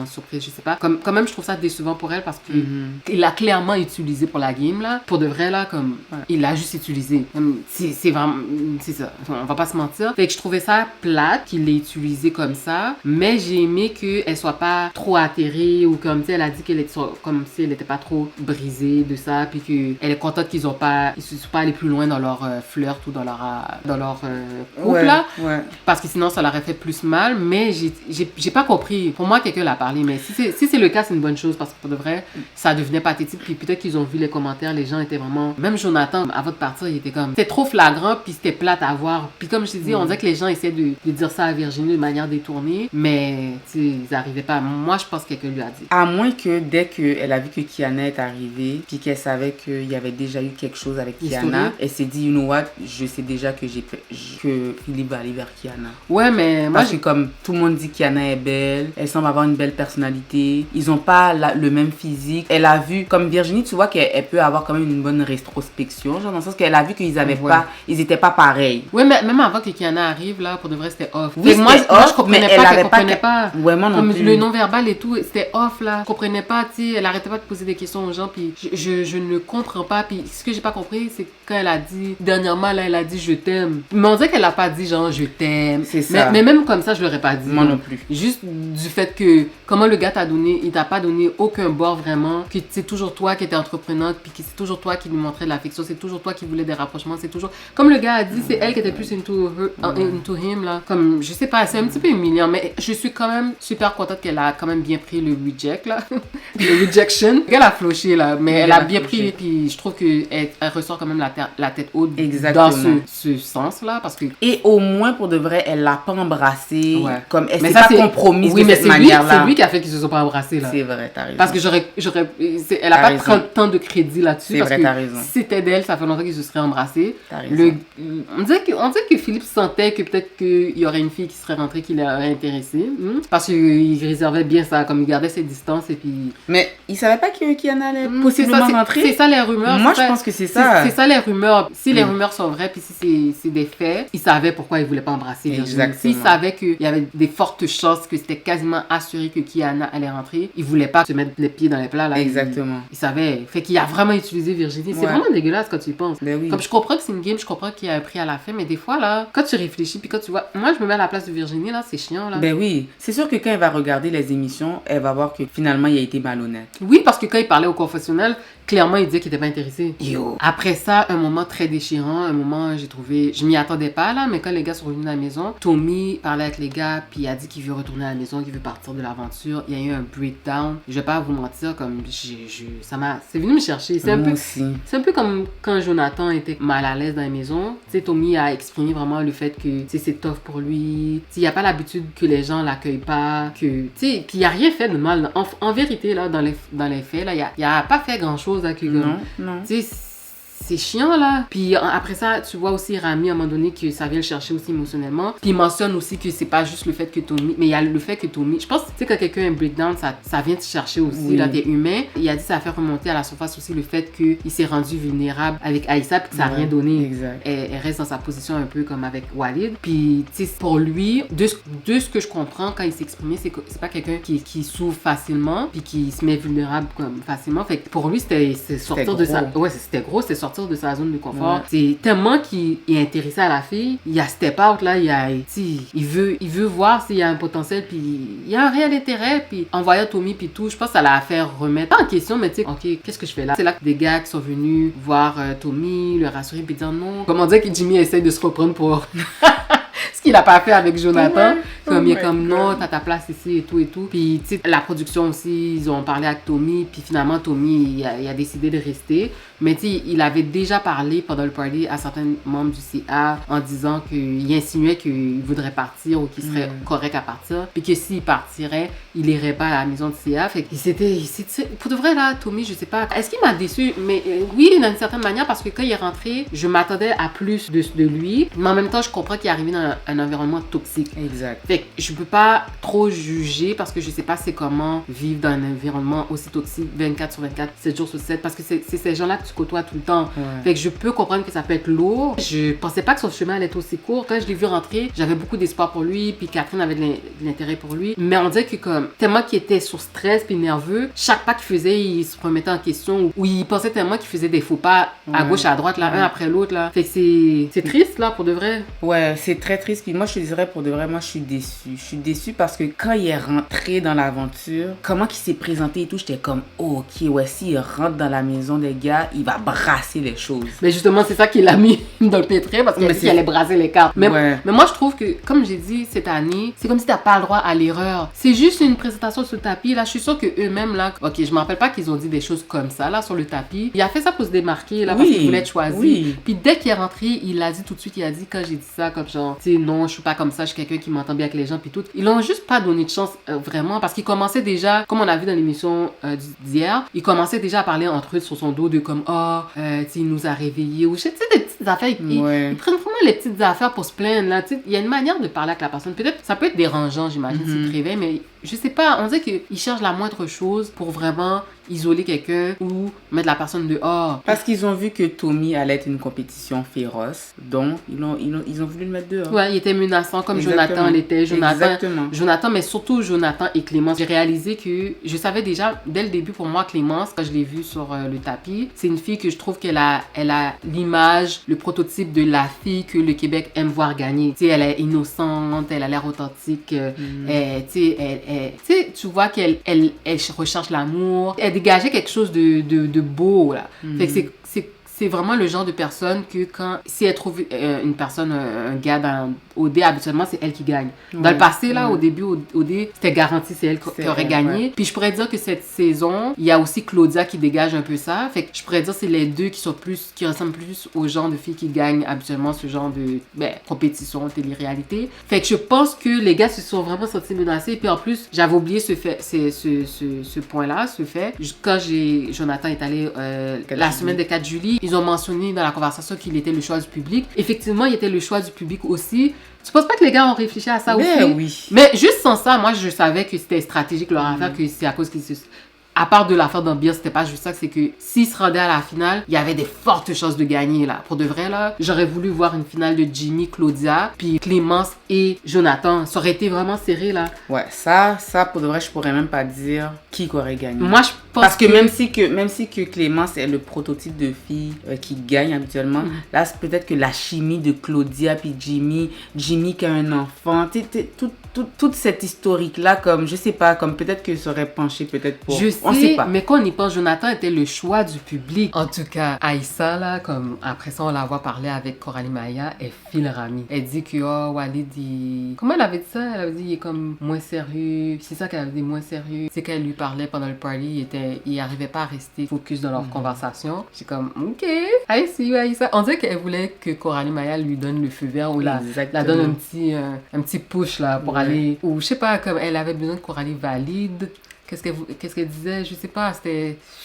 surprise, je sais pas. Quand même, je trouve ça décevant pour elle parce qu'il l'a clairement utilisé pour la game, là. Pour de vrai, là, comme, il l'a juste utilisé. C'est vraiment, c'est ça. On va pas se mentir. Fait que je trouvais ça plate qu'il l'ait utilisé comme ça, mais j'ai aimé qu'elle soit pas trop atterrée ou comme, tu sais, elle a dit qu'elle était comme si elle était pas trop brisée de ça, puis qu'elle est contente qu'ils se sont pas allés plus loin dans leur flirt ou dans leur couple, là. Parce que sinon, ça leur aurait fait plus mal, mais j'ai pas compris. Pour moi, quelqu'un l'a parlé, mais si c'est le cas, c'est une bonne chose parce que pour de vrai, ça devenait pathétique. Puis peut-être qu'ils ont vu les commentaires, les gens étaient vraiment... Même Jonathan, avant de partir, il était comme... C'était trop flagrant, puis c'était plate à voir. Puis comme je t'ai dit, on dirait que les gens essaient de dire ça à Virginie de manière détournée, mais tu sais, ils n'arrivaient pas. Moi, je pense que quelqu'un lui a dit. À moins que dès qu'elle a vu que Kiana est arrivée, puis qu'elle savait qu'il y avait déjà eu quelque chose avec Kiana, elle s'est dit, you know what, je sais déjà que Philippe va aller vers Kiana. Ouais, mais moi... Parce que comme tout le monde dit Kiana est belle, elle semble avoir une belle personnalité, ils ont pas le même physique. Elle a vu, comme Virginie, tu vois qu'elle peut avoir quand même une bonne rétrospection, genre dans le sens qu'elle a vu qu'ils avaient pas, ils étaient pas pareils. Ouais, mais même avant que Kiana arrive, là, pour de vrai, c'était off. Oui, moi, je comprenais pas qu'elle comprenait pas. Ouais, moi non comme plus. Le non-verbal et tout, c'était off, là. Je comprenais pas, tu sais, elle arrêtait pas de poser des questions aux gens, puis je ne comprends pas. Puis ce que j'ai pas compris, c'est quand elle a dit, dernièrement, là, elle a dit je t'aime. Mais on dirait qu'elle a pas dit genre je t'aime. C'est ça. Mais même comme ça, je l'aurais pas dit. Moi non plus. Juste du fait que, comment le gars t'a donné, il t'a pas donné aucun bord vraiment, que c'est toujours toi qui étais entreprenante, puis que c'est toujours toi qui lui montrait de l'affection, c'est toujours toi qui voulais des rapprochements, c'est toujours... Comme le gars a dit, c'est elle qui était plus into him, là. Comme, je sais pas, c'est un petit peu humiliant, mais je suis quand même super contente qu'elle a quand même bien pris le reject, là. Le rejection. Elle a floché, là, mais elle a bien pris, puis je trouve qu'elle ressort quand même la tête haute. Exactement. Dans ce sens-là, parce que... Et au moins, pour de vrai, elle l'a pas embrassé, comme elle s'est ça, pas compromise de cette manière-là. C'est lui qui a fait qu'ils se sont pas embrassés, là. C'est vrai, t'as raison. Parce que elle a pas tant de crédit là-dessus. C'est vrai, t'as raison. Si c'était d'elle, ça fait longtemps qu'ils se seraient embrassés. T'as raison. On dirait que Philippe sentait que peut-être qu'il y aurait une fille qui serait rentrée qui l'aurait intéressé. Parce qu'il réservait bien ça, comme il gardait ses distances et puis... Mais il savait pas que Kiana allait possiblement rentrer? C'est ça les rumeurs. Moi, je pense que c'est ça. C'est ça les rumeurs. Si les rumeurs sont vraies, puis si c'est des faits, il savait pourquoi il voulait pas embrasser Virginie. S'il savait qu'il y avait des fortes chances que c'était quasiment assuré que Kiana allait rentrer, il voulait pas se mettre les pieds dans les plats, là. Exactement. Il savait. Fait qu'il a vraiment utilisé Virginie. C'est vraiment dégueulasse quand tu y penses. Ben oui. Comme je comprends que c'est une game, je comprends qu'il y a un prix à la fin, mais des fois, là, quand tu réfléchis, puis quand tu vois, moi, je me mets à la place de Virginie, là, c'est chiant, là. Ben oui. C'est sûr que quand elle va regarder les émissions, elle va voir que finalement, il a été malhonnête. Oui, parce que quand il parlait au confessionnel, clairement, il disait qu'il était pas intéressé. Yo. Après ça, un moment très déchirant, un moment, j'ai trouvé, je m'y attendais pas, là, mais quand les gars sont revenus à la maison, Tommy parlait avec les gars, puis il a dit qu'il veut retourner à la maison, qu'il veut partir de l'aventure. Il y a eu un breakdown. Je vais pas vous mentir, comme, c'est venu me chercher. C'est un peu comme quand Jonathan était mal à l'aise dans la maison. Tu sais, Tommy a exprimé vraiment le fait que, tu sais, c'est tough pour lui. Tu sais, il a pas l'habitude que les gens l'accueillent pas, que, tu sais, puis il a rien fait de mal. En vérité, là, dans les faits, là, il a pas fait grand-chose à que, non. Tu sais, c'est chiant, là. Puis après ça, tu vois aussi Rami, à un moment donné, que ça vient le chercher aussi émotionnellement. Puis il mentionne aussi que c'est pas juste le fait que Tommy... Mais il y a le fait que Tommy... Je pense, tu sais, quand quelqu'un a un breakdown, ça vient te chercher aussi, là, t'es humain. Il a dit que ça a fait remonter à la surface aussi le fait qu'il s'est rendu vulnérable avec Aïssa, puis que ça a rien donné. Exact. Elle reste dans sa position un peu comme avec Walid. Puis, tu sais, pour lui, de ce que je comprends quand il s'est exprimé, c'est pas quelqu'un qui souffre facilement, puis qui se met vulnérable comme facilement. Fait que pour lui, c'était sortir de sa... Ouais, c'était gros, c'était sortir de sa zone de confort. Ouais. C'est tellement qu'il est intéressé à la fille, il a step out, là, il veut voir s'il y a un potentiel, puis il y a un réel intérêt, puis en voyant Tommy, puis tout, je pense que ça l'a fait remettre, pas en question, mais tu sais, ok, qu'est-ce que je fais là? C'est là que des gars qui sont venus voir Tommy, le rassurer, puis dire non. Comment dire que Jimmy essaie de se reprendre pour... ce qu'il a pas fait avec Jonathan, comme il est comme non, t'as ta place ici et tout et tout. Puis tu sais, la production aussi, ils ont parlé avec Tommy, puis finalement Tommy il a décidé de rester. Mais tu sais, il avait déjà parlé pendant le party à certains membres du CA en disant qu'il insinuait qu'il voudrait partir ou qu'il serait correct à partir, puis que s'il partirait, il irait pas à la maison du CA. Fait qu'il s'était pour de vrai là, Tommy, je sais pas, est-ce qu'il m'a déçu? Mais oui, d'une certaine manière, parce que quand il est rentré, je m'attendais à plus de lui, mais en même temps, je comprends qu'il est arrivé dans un environnement toxique. Exact. Fait que je peux pas trop juger parce que je sais pas c'est comment vivre dans un environnement aussi toxique 24 sur 24, 7 jours sur 7, parce que c'est ces gens-là que tu côtoies tout le temps. Ouais. Fait que je peux comprendre que ça peut être lourd. Je pensais pas que son chemin allait être aussi court. Quand je l'ai vu rentrer, j'avais beaucoup d'espoir pour lui, puis Catherine avait de l'intérêt pour lui. Mais on dirait que comme tellement qu'il était sur stress puis nerveux, chaque pas qu'il faisait, il se remettait en question ou il pensait tellement qu'il faisait des faux pas à gauche à droite là, un après l'autre là. Fait que c'est triste là pour de vrai. Ouais, c'est très triste. Puis moi je te dirais pour de vrai, moi je suis déçue. Je suis déçue parce que quand il est rentré dans l'aventure, comment il s'est présenté et tout, j'étais comme oh, ok, ouais, s'il rentre dans la maison des gars, il va brasser les choses. Mais justement, c'est ça qui l'a mis dans le pétrin parce qu'il a dit qu'il allait brasser les cartes. Mais moi, je trouve que, comme j'ai dit cette année, c'est comme si t'as pas le droit à l'erreur. C'est juste une présentation sur le tapis. Là, je suis sûre qu'eux-mêmes, là, ok, je me rappelle pas qu'ils ont dit des choses comme ça, là, sur le tapis. Il a fait ça pour se démarquer, là, parce qu'il voulait être choisi. Oui. Puis dès qu'il est rentré, il l'a dit tout de suite, il a dit, quand j'ai dit ça, comme genre, tu sais, non, je suis pas comme ça, je suis quelqu'un qui m'entend bien avec les gens, puis tout. Ils l'ont juste pas donné de chance, vraiment, parce qu'il commençait déjà, comme on a vu dans l'émission d'hier, il commençait déjà à parler entre eux sur son dos de comme, oh, il nous a réveillés ou je sais, des petites affaires. Ils prennent vraiment les petites affaires pour se plaindre. Là, il y a une manière de parler avec la personne. Peut-être, ça peut être dérangeant, j'imagine, s'il te réveille, mais je sais pas, on dirait qu'ils cherchent la moindre chose pour vraiment isoler quelqu'un ou mettre la personne dehors. Parce qu'ils ont vu que Tommy allait être une compétition féroce, donc ils ont voulu le mettre dehors. Ouais, il était menaçant comme Jonathan l'était. Jonathan, mais surtout Jonathan et Clémence. J'ai réalisé que je savais déjà, dès le début, pour moi, Clémence, quand je l'ai vue sur le tapis, c'est une fille que je trouve qu'elle a l'image, le prototype de la fille que le Québec aime voir gagner. Tu sais, elle est innocente, elle a l'air authentique, tu vois qu'elle recherche l'amour. Elle dégageait quelque chose de beau, là. Fait que c'est vraiment le genre de personne que si elle trouve une personne, un gars au dé, habituellement, c'est elle qui gagne. Dans le passé, là, au début, au dé, c'était garanti, c'est elle qui aurait gagné. Ouais. Puis je pourrais dire que cette saison, il y a aussi Claudia qui dégage un peu ça. Fait que je pourrais dire que c'est les deux qui ressemblent plus au genre de filles qui gagnent habituellement ce genre de compétition, télé-réalité. Fait que je pense que les gars se sont vraiment sentis menacés. Puis en plus, j'avais oublié ce point-là, ce fait. Quand Jonathan est allé la semaine de 4 juillet, ils ont mentionné dans la conversation qu'il était le choix du public. Effectivement, il était le choix du public aussi. Tu penses pas que les gars ont réfléchi à ça aussi? Oui. Mais juste sans ça, moi, je savais que c'était stratégique leur affaire, que c'est à cause qu'ils se... à part de l'affaire d'ambiance, c'était pas juste ça, c'est que s'ils se rendaient à la finale, il y avait des fortes chances de gagner, là. Pour de vrai, là, j'aurais voulu voir une finale de Jimmy, Claudia, puis Clémence et Jonathan. Ça aurait été vraiment serré, là. Ouais, ça, pour de vrai, je pourrais même pas dire qui aurait gagné. Moi, je pense parce que même si que Clémence est le prototype de fille qui gagne habituellement, là, c'est peut-être que la chimie de Claudia puis Jimmy qui a un enfant, toute cette historique-là, comme, je sais pas, comme peut-être que ça aurait penché peut-être pour... On sait pas. Mais quand on y pense, Jonathan était le choix du public. En tout cas, Aïssa, là, comme après ça, on la voit parler avec Coralie Maya, elle file Rami. Elle dit que, oh, Walid, comment elle avait dit ça? Elle avait dit, il est comme moins sérieux. C'est ça qu'elle avait dit, moins sérieux. C'est qu'elle lui parlait pendant le party, il arrivait pas à rester focus dans leur conversation. J'ai comme, ok, I see you, Aïssa. On dirait qu'elle voulait que Coralie Maya lui donne le feu vert ou la donne un petit push, là, pour aller... Ou je sais pas, comme elle avait besoin que Coralie valide. Qu'est-ce qu'elle disait? Je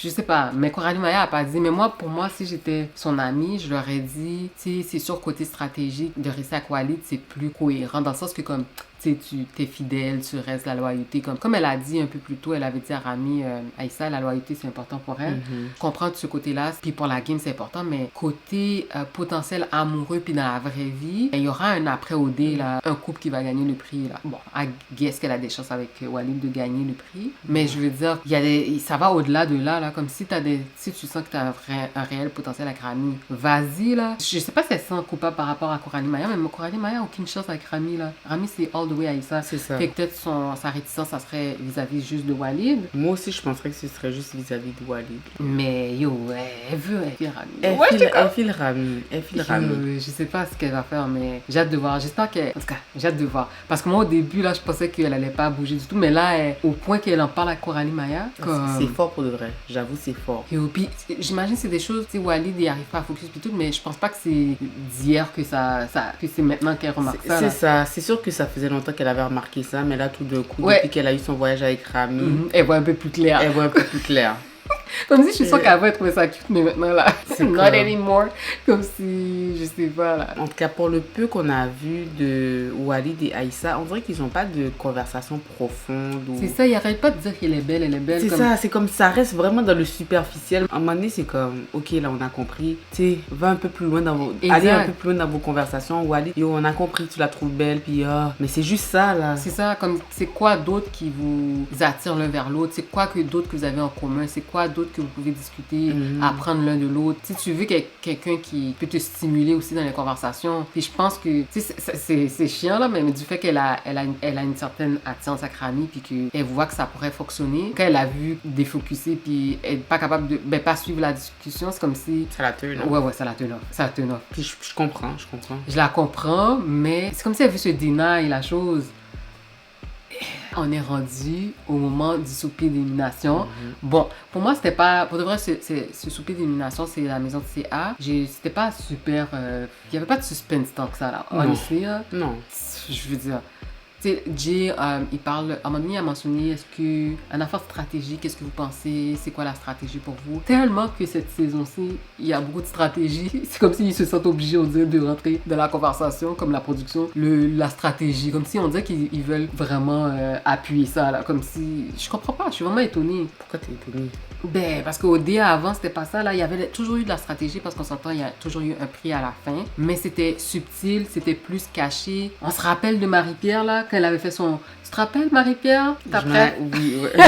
sais pas. Mais Coralie Maya a pas dit. Mais pour moi, si j'étais son amie, je leur ai dit, tu sais, c'est sûr, côté stratégique, de rester avec Walid, c'est plus cohérent. Dans le sens que, comme, tu t'es fidèle, tu restes la loyauté. Comme elle a dit un peu plus tôt, elle avait dit à Rami, Aïssa, la loyauté, c'est important pour elle. Je comprends de ce côté-là. Puis pour la game, c'est important. Mais côté potentiel amoureux, puis dans la vraie vie, il y aura un après-OD, là, un couple qui va gagner le prix, là. Bon, I guess qu'elle a des chances avec Walid de gagner le prix. Mais je veux dire, ça va au-delà de là, comme si tu sens que tu as un réel potentiel avec Rami, vas-y, là. Je sais pas si elle se sent coupable par rapport à Coralie Maya, mais Coralie Maya n'a aucune chance avec Rami, là. Rami, c'est all the way Aïssa. C'est ça. Fait que peut-être sa réticence, ça serait vis-à-vis juste de Walid. Moi aussi, je penserais que ce serait juste vis-à-vis de Walid. Mais yo, elle veut Rami. Elle file Rami. Je sais pas ce qu'elle va faire, mais j'ai hâte de voir. J'espère qu'elle... En tout cas, j'ai hâte de voir. Parce que moi, au début, là, je pensais qu'elle allait pas bouger du tout, mais là, au point qu'elle en parle à Coralie Maya, c'est fort pour de vrai. J'avoue, c'est fort. Et puis, j'imagine que c'est des choses, tu sais, Walid, il arrive pas à focus puis tout, mais je pense pas que c'est d'hier que c'est maintenant qu'elle remarque ça. C'est ça. C'est sûr que ça faisait longtemps qu'elle avait remarqué ça, mais là, tout d'un coup, depuis qu'elle a eu son voyage avec Rami, elle voit un peu plus clair. Comme si je suis sûre qu'avant elle trouvait ça cute, mais maintenant là, c'est not anymore. Comme si, je sais pas là. En tout cas, pour le peu qu'on a vu de Walid et Aïssa, on dirait qu'ils n'ont pas de conversation profonde. C'est ça, ils n'arrêtent pas de dire qu'elle est belle, C'est comme... ça, c'est comme ça reste vraiment dans le superficiel. À un moment donné, c'est comme, ok, là on a compris. Tu sais, va un peu plus loin allez un peu plus loin dans vos conversations. Walid, yo, on a compris, tu la trouves belle, puis mais c'est juste ça là. C'est ça, comme c'est quoi d'autre qui vous attire l'un vers l'autre? C'est quoi d'autre que vous avez en commun? C'est quoi d'autre que vous pouvez discuter, apprendre l'un de l'autre. Si tu veux quelqu'un qui peut te stimuler aussi dans les conversations. Puis je pense que c'est chiant là, mais du fait qu'elle a une certaine attirance avec Rami, puis qu'elle voit que ça pourrait fonctionner. Quand elle a vu défocuser, puis elle n'est pas capable de pas suivre la discussion, c'est comme si... Ça la turn off. Ouais, ça la turn off. Puis je comprends. Je la comprends, mais c'est comme si elle veut se deny la chose. On est rendu au moment du souper d'élimination. Bon, pour moi, c'était pas... Pour de vrai, ce souper d'élimination, c'est la maison de CA. C'était pas super... Il y avait pas de suspense tant que ça, là. Honestly, non. Je veux dire... Tu sais, Jay, il parle... À un moment donné, il a mentionné, est-ce que... En affaire stratégique, qu'est-ce que vous pensez? C'est quoi la stratégie pour vous? Tellement que cette saison-ci, il y a beaucoup de stratégie. C'est comme s'ils se sentent obligés, on dirait, de rentrer dans la conversation, comme la production, la stratégie. Comme si on dirait qu'ils veulent vraiment appuyer ça, là. Comme si... Je comprends pas, je suis vraiment étonnée. Pourquoi t'es étonnée? Ben, parce qu'au DA avant, c'était pas ça. Là, il y avait toujours eu de la stratégie parce qu'on s'entend, il y a toujours eu un prix à la fin. Mais c'était subtil, c'était plus caché. On se rappelle de Marie-Pierre, là, quand elle avait fait son... Tu te rappelles, Marie-Pierre? Oui, ouais.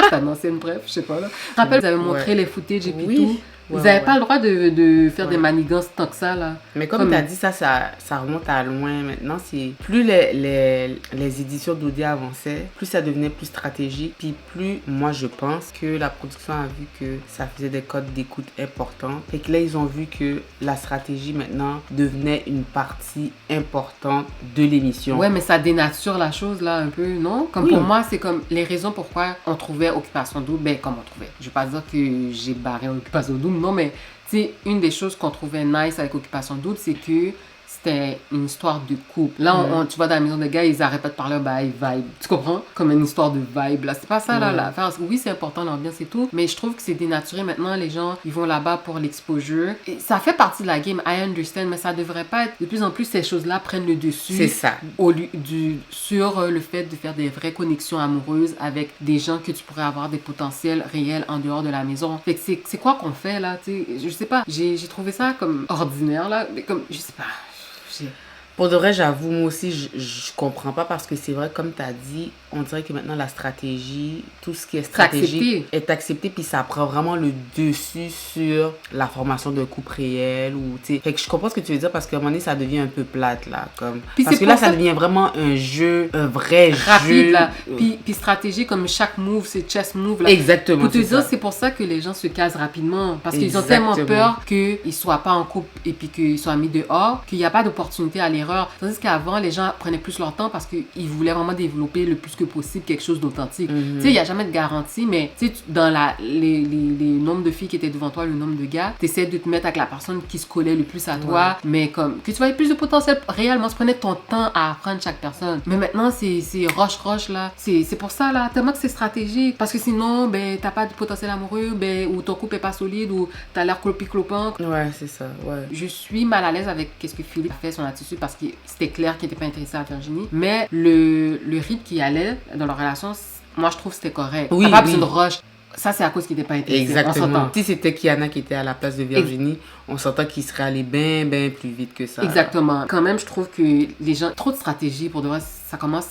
C'est une ancienne, bref, je sais pas, là. Tu te rappelles, vous avez montré les footages et puis tout. Vous n'avez pas le droit de faire des manigances tant que ça, là. Mais comme tu as dit, ça remonte à loin maintenant. Plus les éditions d'OD avançaient, plus ça devenait plus stratégique. Puis plus, moi, je pense que la production a vu que ça faisait des codes d'écoute importants. Et que là, ils ont vu que la stratégie, maintenant, devenait une partie importante de l'émission. Ouais, mais ça dénature la chose, là, un peu, non? Comme pour moi, c'est comme les raisons pourquoi on trouvait Occupation Double. Ben, comme on trouvait. Je vais pas dire que j'ai barré Occupation Double. Non, mais tu sais, une des choses qu'on trouvait nice avec Occupation Double, c'est que c'était une histoire de couple. Là, tu vois, dans la maison des gars, ils arrêtent pas de parler vibe. Tu comprends? Comme une histoire de vibe. Là, c'est pas ça, là, l'affaire. Oui, c'est important, l'ambiance et tout, mais je trouve que c'est dénaturé. Maintenant, les gens, ils vont là-bas pour l'exposure. Et ça fait partie de la game, I understand, mais ça devrait pas être... De plus en plus, ces choses-là prennent le dessus. C'est ça. Sur le fait de faire des vraies connexions amoureuses avec des gens que tu pourrais avoir des potentiels réels en dehors de la maison. Fait que c'est quoi qu'on fait, là, tu sais? Je sais pas. J'ai trouvé ça comme ordinaire, là, mais comme, je sais pas. Pour de vrai, j'avoue, moi aussi, je comprends pas parce que c'est vrai, comme tu as dit, on dirait que maintenant la stratégie, tout ce qui est stratégique est accepté, puis ça prend vraiment le dessus sur la formation d'un couple réel. Fait que je comprends ce que tu veux dire parce qu'à un moment donné, ça devient un peu plate, là. Parce que là, ça devient vraiment un jeu, un vrai rapide, jeu. Là. Puis stratégie, comme chaque move, c'est chess move. Là. Exactement. Pour te dire, c'est pour ça que les gens se casent rapidement. Parce qu'ils ont tellement peur qu'ils ne soient pas en couple et puis qu'ils soient mis dehors, qu'il n'y a pas d'opportunité à l'erreur. Tandis qu'avant, les gens prenaient plus leur temps parce qu'ils voulaient vraiment développer le plus que possible quelque chose d'authentique. Tu sais, il n'y a jamais de garantie, mais tu sais, dans les nombres de filles qui étaient devant toi, le nombre de gars, tu essaies de te mettre avec la personne qui se collait le plus à toi, mais comme que tu voyais plus de potentiel réellement, tu prenais ton temps à apprendre chaque personne. Mais maintenant, c'est roche, là. C'est pour ça, là, tellement que c'est stratégique. Parce que sinon, ben, t'as pas de potentiel amoureux, ben, ou ton couple est pas solide, ou t'as l'air clopant. Ouais, c'est ça, ouais. Je suis mal à l'aise avec qu'est-ce que Philippe a fait son attitude parce que c'était clair qu'il n'était pas intéressé à Virginie. Mais le rythme qui allait dans leur relation, moi, je trouve que c'était correct. Oui, pas besoin de rush. Ça, c'est à cause qu'il n'était pas intéressé. Exactement. Si c'était Kiana qui était à la place de Virginie, on s'entend qu'il serait allé bien plus vite que ça. Exactement. Quand même, je trouve que les gens... Trop de stratégie, pour de vrai, ça commence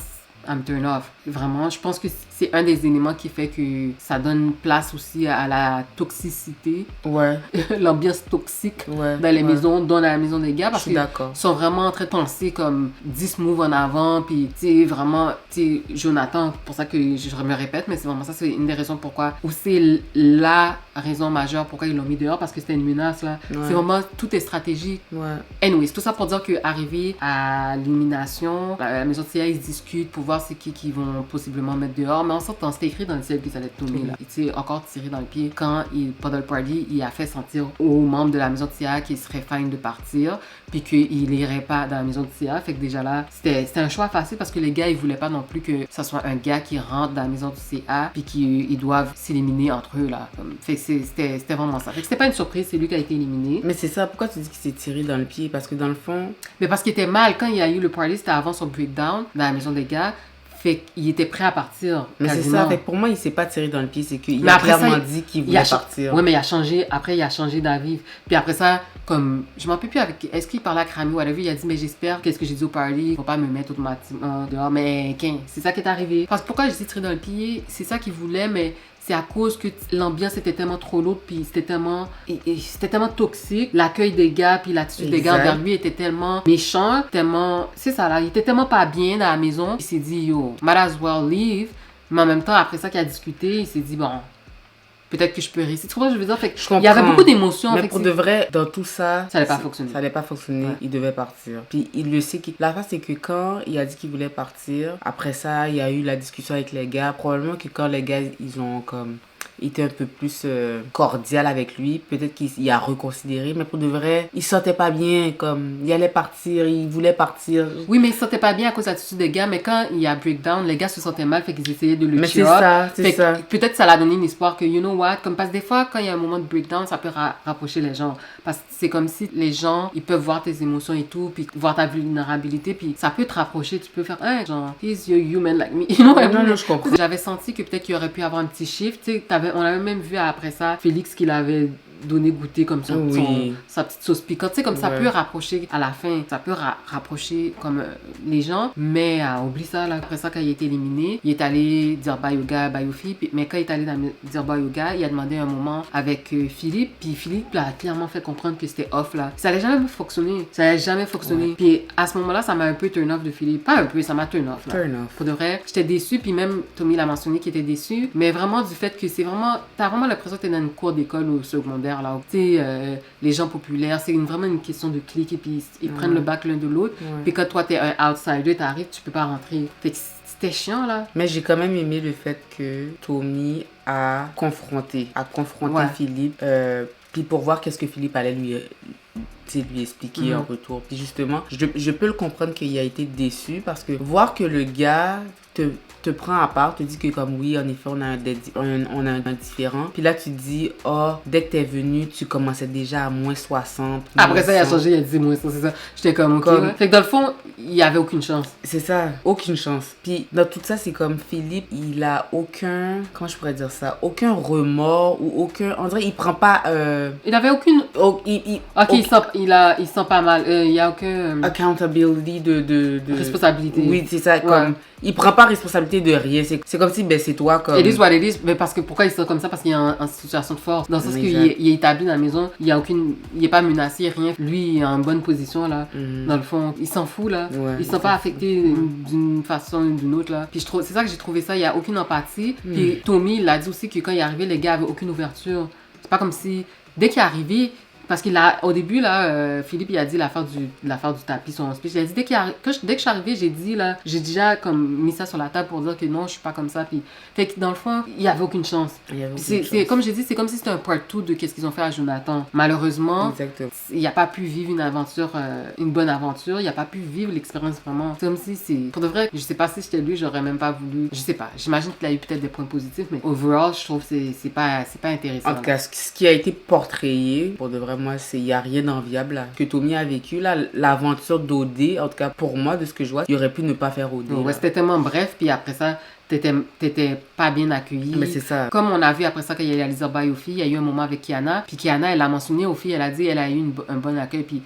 à me turn off. Vraiment, je pense que c'est un des éléments qui fait que ça donne place aussi à la toxicité. Ouais. L'ambiance toxique dans les maisons, dans la maison des gars. Parce qu'ils sont vraiment en train de penser comme 10 moves en avant. Puis, tu sais, vraiment, tu sais, Jonathan, pour ça que je me répète, mais c'est vraiment ça, c'est une des raisons pourquoi, ou c'est la raison majeure pourquoi ils l'ont mis dehors, parce que c'était une menace, là. Ouais. C'est vraiment, tout est stratégique. Ouais. Anyways, tout ça pour dire qu'arrivé à l'élimination, la maison de CIA, ils se discutent pour voir c'est qui vont possiblement mettre dehors. Mais en sortant, c'était écrit dans le ciel que ça allait être Tommy, là. Il s'est encore tiré dans le pied quand, pendant le party, il a fait sentir aux membres de la maison de CIA qu'il serait fine de partir, puis qu'il irait pas dans la maison de CIA. Fait que déjà là, c'était un choix facile parce que les gars, ils voulaient pas non plus que ça soit un gars qui rentre dans la maison de CIA, puis qu'ils doivent s'éliminer entre eux, là. Fait que c'était vraiment ça. Fait que c'était pas une surprise, c'est lui qui a été éliminé. Mais c'est ça, pourquoi tu dis qu'il s'est tiré dans le pied? Parce que dans le fond... Mais parce qu'il était mal. Quand il y a eu le party, c'était avant son breakdown dans la maison des gars. Fait qu'il était prêt à partir. Mais quasiment. C'est ça, fait que pour moi, il s'est pas tiré dans le pied, c'est qu'il a clairement dit qu'il voulait partir. Oui, mais il a changé, après il a changé d'avis. Puis après ça, comme, je m'en rappelle plus avec, est-ce qu'il parlait à Rami ou à la vue, il a dit, mais j'espère, qu'est-ce que j'ai dit au party, faut pas me mettre automatiquement dehors, mais c'est ça qui est arrivé. Parce que pourquoi j'ai dit tirer dans le pied, c'est ça qu'il voulait, mais c'est à cause que l'ambiance était tellement trop lourde, puis c'était tellement toxique. L'accueil des gars, puis l'attitude des gars envers lui était tellement méchant, tellement... C'est ça, là. Il était tellement pas bien dans la maison. Il s'est dit, yo, might as well leave. Mais en même temps, après ça qu'il a discuté, il s'est dit, bon... Peut-être que je peux réussir. Tu comprends ce que je veux dire? Fait que il y avait beaucoup d'émotions. Mais pour de vrai, dans tout ça... Ça n'allait pas fonctionner. Ça n'allait pas fonctionner. Ouais. Il devait partir. Puis il le sait. La face, c'est que quand il a dit qu'il voulait partir, après ça, il y a eu la discussion avec les gars. Probablement que quand les gars, ils ont comme... était un peu plus cordial avec lui. Peut-être qu'il a reconsidéré, mais pour de vrai, il se sentait pas bien, comme, il allait partir, il voulait partir. Oui, mais il se sentait pas bien à cause de l'attitude des gars, mais quand il y a breakdown, les gars se sentaient mal, fait qu'ils essayaient de le cheer up. C'est ça. Peut-être ça l'a donné une espoir que, you know what, comme, parce que des fois, quand il y a un moment de breakdown, ça peut rapprocher les gens. Parce que c'est comme si les gens, ils peuvent voir tes émotions et tout, puis voir ta vulnérabilité, puis ça peut te rapprocher, tu peux faire, hey, genre, he's your human like me. You know, non, je comprends. J'avais senti que peut-être qu'il aurait pu avoir un petit shift, tu sais, on avait même vu après ça Félix qui l'avait donné goûter comme sa petite sauce piquante, tu sais, comme ça peut rapprocher à la fin, ça peut rapprocher comme les gens, mais oublie ça, là, après ça, quand il a été éliminé, il est allé dire bye au gars, bye aux filles, mais quand il est allé dire bye au gars, il a demandé un moment avec Philippe, puis Philippe l'a clairement fait comprendre que c'était off, là. Ça allait jamais fonctionner, puis à ce moment-là, ça m'a un peu turn off de Philippe, pas un peu, ça m'a turn off, là. Pour de vrai, j'étais déçue, puis même Tommy l'a mentionné qu'il était déçu, mais vraiment du fait que c'est vraiment, t'as vraiment l'impression que t'es dans une cour d'école au secondaire, là, tu sais, les gens populaires, c'est vraiment une question de clique et puis ils prennent le bac l'un de l'autre. Puis quand toi t'es un outsider, t'arrives, tu peux pas rentrer. Fait que c'était chiant, là. Mais j'ai quand même aimé le fait que Tommy a confronté Philippe, puis pour voir qu'est-ce que Philippe allait lui expliquer en retour. Puis justement, je peux le comprendre qu'il a été déçu parce que voir que le gars te prend à part, te dit que comme oui, en effet, on a un différent. Puis là, tu dis, oh, dès que t'es venu, tu commençais déjà à moins 60. Après ça, il a changé, il a dit moins 100, c'est ça. J'étais comme, ok. Ouais. Fait que dans le fond, il n'y avait aucune chance. C'est ça, aucune chance. Puis dans tout ça, c'est comme Philippe, il a aucun, comment je pourrais dire ça, aucun remords ou aucun, on dirait, il prend pas... Il avait aucune... ok, il sent pas mal. Il n'y a aucun... accountability de... responsabilité. Oui, c'est ça, comme... Il prend pas responsabilité de rien. C'est comme si, ben, c'est toi comme... It is what it is. Mais parce que pourquoi il sent comme ça? Parce qu'il est en situation de force. Dans le sens qu'il est établi dans la maison. Il est pas menacé, rien. Lui, il est en bonne position, là. Dans le fond, il s'en fout, là. Ouais, il se sent pas affecté d'une façon ou d'une autre, là. Puis c'est ça que j'ai trouvé ça. Il y a aucune empathie. Puis Tommy, il a dit aussi que quand il est arrivé, les gars avaient aucune ouverture. C'est pas comme si... Dès qu'il est arrivé... Parce qu'au début, là, Philippe, il a dit l'affaire du tapis, son speech. Il a dit, dès que je suis arrivée, j'ai déjà comme mis ça sur la table pour dire que non, je suis pas comme ça. Puis, fait que dans le fond, il y avait aucune chance. Comme j'ai dit, c'est comme si c'était un part 2 de qu'est-ce qu'ils ont fait à Jonathan. Malheureusement, il n'a pas pu vivre une bonne aventure. Il n'a pas pu vivre l'expérience vraiment. C'est comme si pour de vrai, je sais pas si j'étais lui, j'aurais même pas voulu. Je sais pas. J'imagine qu'il a eu peut-être des points positifs, mais overall, je trouve que c'est pas intéressant. En tout cas, ce qui a été portrayé, pour de vrai, moi, il n'y a rien d'enviable là. Que Tommy a vécu, là, l'aventure d'OD, en tout cas pour moi, de ce que je vois, il aurait pu ne pas faire OD. Ouais, c'était tellement bref, puis après ça, t'étais pas bien accueilli. Mais c'est ça. Comme on a vu après ça, quand il a réalisé bye aux filles, il y a eu un moment avec Kiana, puis Kiana, elle a mentionné aux filles, elle a dit elle a eu un bon accueil, puis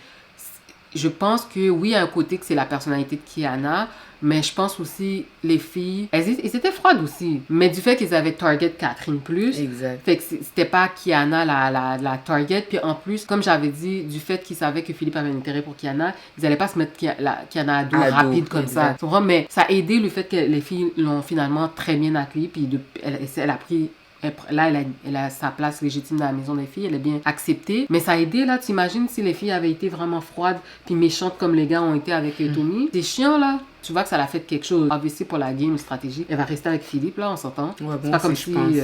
je pense que oui, il y a un côté que c'est la personnalité de Kiana, mais je pense aussi les filles, elles étaient froides aussi, mais du fait qu'ils avaient target Catherine plus, exact. Fait que c'était pas Kiana la target, puis en plus, comme j'avais dit, du fait qu'ils savaient que Philippe avait un intérêt pour Kiana, ils allaient pas se mettre Kiana à dos rapide comme exact. Ça. Mais ça a aidé le fait que les filles l'ont finalement très bien accueilli, puis elle a pris... Là, elle a sa place légitime dans la maison des filles, elle est bien acceptée. Mais ça a aidé, là, t'imagines si les filles avaient été vraiment froides puis méchantes comme les gars ont été avec Tommy. C'est chiant, là. Tu vois que ça l'a fait quelque chose. AVC pour la game stratégique. Elle va rester avec Philippe, là, on s'entend. Ouais, c'est pas comme si... il n'y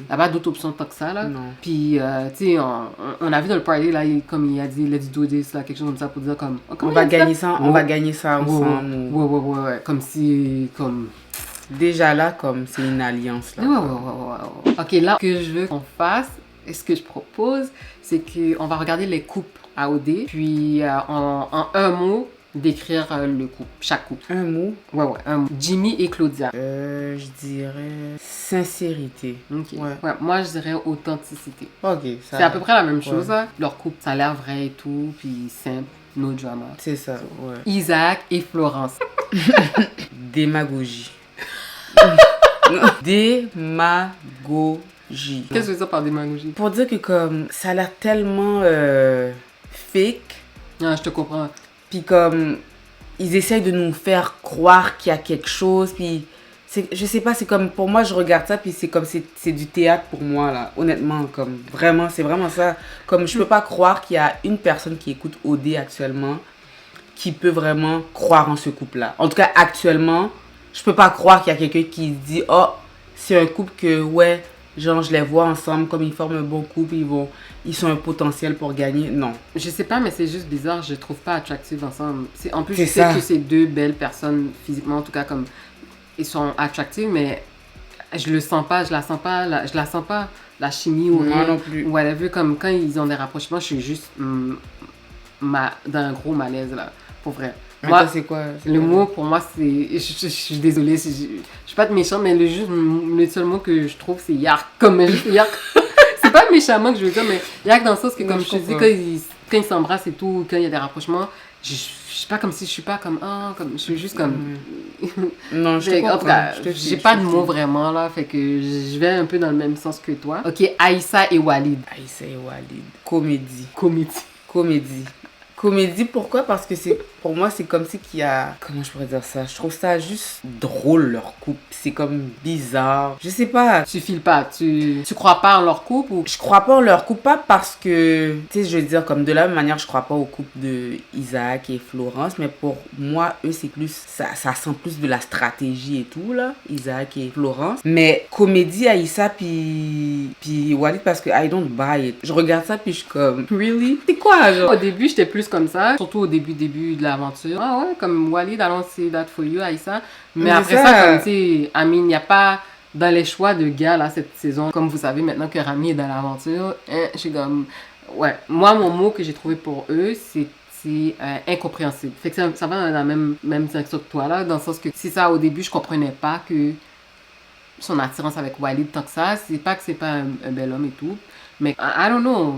a pas d'autre option que ça, là. Non. Puis, tu sais, on a vu dans le party, là, comme il a dit, let's do this, là, quelque chose comme ça pour dire comme... on va gagner ça ensemble. Ouais. Comme si... Déjà là, comme c'est une alliance. Là, ouais. Ok, là, ce que je veux qu'on fasse, et ce que je propose, c'est qu'on va regarder les couples à OD, puis en un mot, décrire le couple, chaque couple. Un mot? Ouais, un mot. Jimmy et Claudia. Je dirais sincérité. Ok. Ouais, moi, je dirais authenticité. Ok. C'est à peu près la même chose. Là. Leur couple, ça a l'air vrai et tout, puis simple, no drama. C'est ça, ouais. Isaac et Florence. Démagogie. Démagogie. Qu'est-ce que tu veux dire par démagogie? Pour dire que comme ça a l'air tellement fake. Ah, je te comprends. Puis comme ils essayent de nous faire croire qu'il y a quelque chose. Puis je sais pas, c'est comme pour moi je regarde ça puis c'est comme c'est du théâtre pour moi là. Honnêtement, comme vraiment, c'est vraiment ça. Comme je peux pas croire qu'il y a une personne qui écoute OD actuellement qui peut vraiment croire en ce couple là. En tout cas actuellement. Je peux pas croire qu'il y a quelqu'un qui se dit oh c'est un couple que ouais genre je les vois ensemble comme ils forment un bon couple ils sont un potentiel pour gagner. Non, je sais pas, mais c'est juste bizarre, je trouve pas attractifs ensemble. En plus je sais que c'est deux belles personnes physiquement, en tout cas comme ils sont attractifs, mais je la sens pas la chimie ou rien. Moi non plus. Whatever, comme quand ils ont des rapprochements, je suis juste dans un gros malaise là, pour vrai. Moi, c'est quoi? Le mot pour moi, c'est. Je suis désolée, je suis pas de méchant, mais le seul mot que je trouve, c'est yark. Comme juste yark. C'est pas méchamment que je veux dire, mais yark dans le sens que, comme je te dis, quand ils s'embrassent et tout, quand il y a des rapprochements, je suis pas comme si je suis pas comme. Je suis juste comme. Non, je te comprends. En tout cas, j'ai pas de mots vraiment là, fait que je vais un peu dans le même sens que toi. Ok, Aïssa et Walid. Comédie, pourquoi? Parce que c'est Pour moi, c'est comme si qu'il y a... Comment je pourrais dire ça? Je trouve ça juste drôle, leur couple. C'est comme bizarre. Je sais pas. Tu files pas, tu crois pas en leur couple ou... Je crois pas en leur couple, pas parce que... Tu sais, je veux dire, comme de la même manière, je crois pas au couple de Isaac et Florence, mais pour moi, eux, c'est plus... Ça sent plus de la stratégie et tout, là. Isaac et Florence. Mais comédie, Aïssa, puis Walid, parce que I don't buy it. Je regarde ça, puis je suis comme... Really? C'est quoi, genre? Au début, j'étais plus comme ça, surtout au début de l'aventure. Ah ouais, comme Walid, I don't see that for you, Aïssa. Mais après ça, comme tu sais, il n'y a pas dans les choix de gars, là, cette saison, comme vous savez maintenant que Rami est dans l'aventure, je suis comme... Ouais, moi, mon mot que j'ai trouvé pour eux, c'est incompréhensible. Fait que ça va dans la même direction que toi, là, dans le sens que c'est ça, au début, je comprenais pas que son attirance avec Walid tant que ça, c'est pas que c'est pas un bel homme et tout, mais I don't know,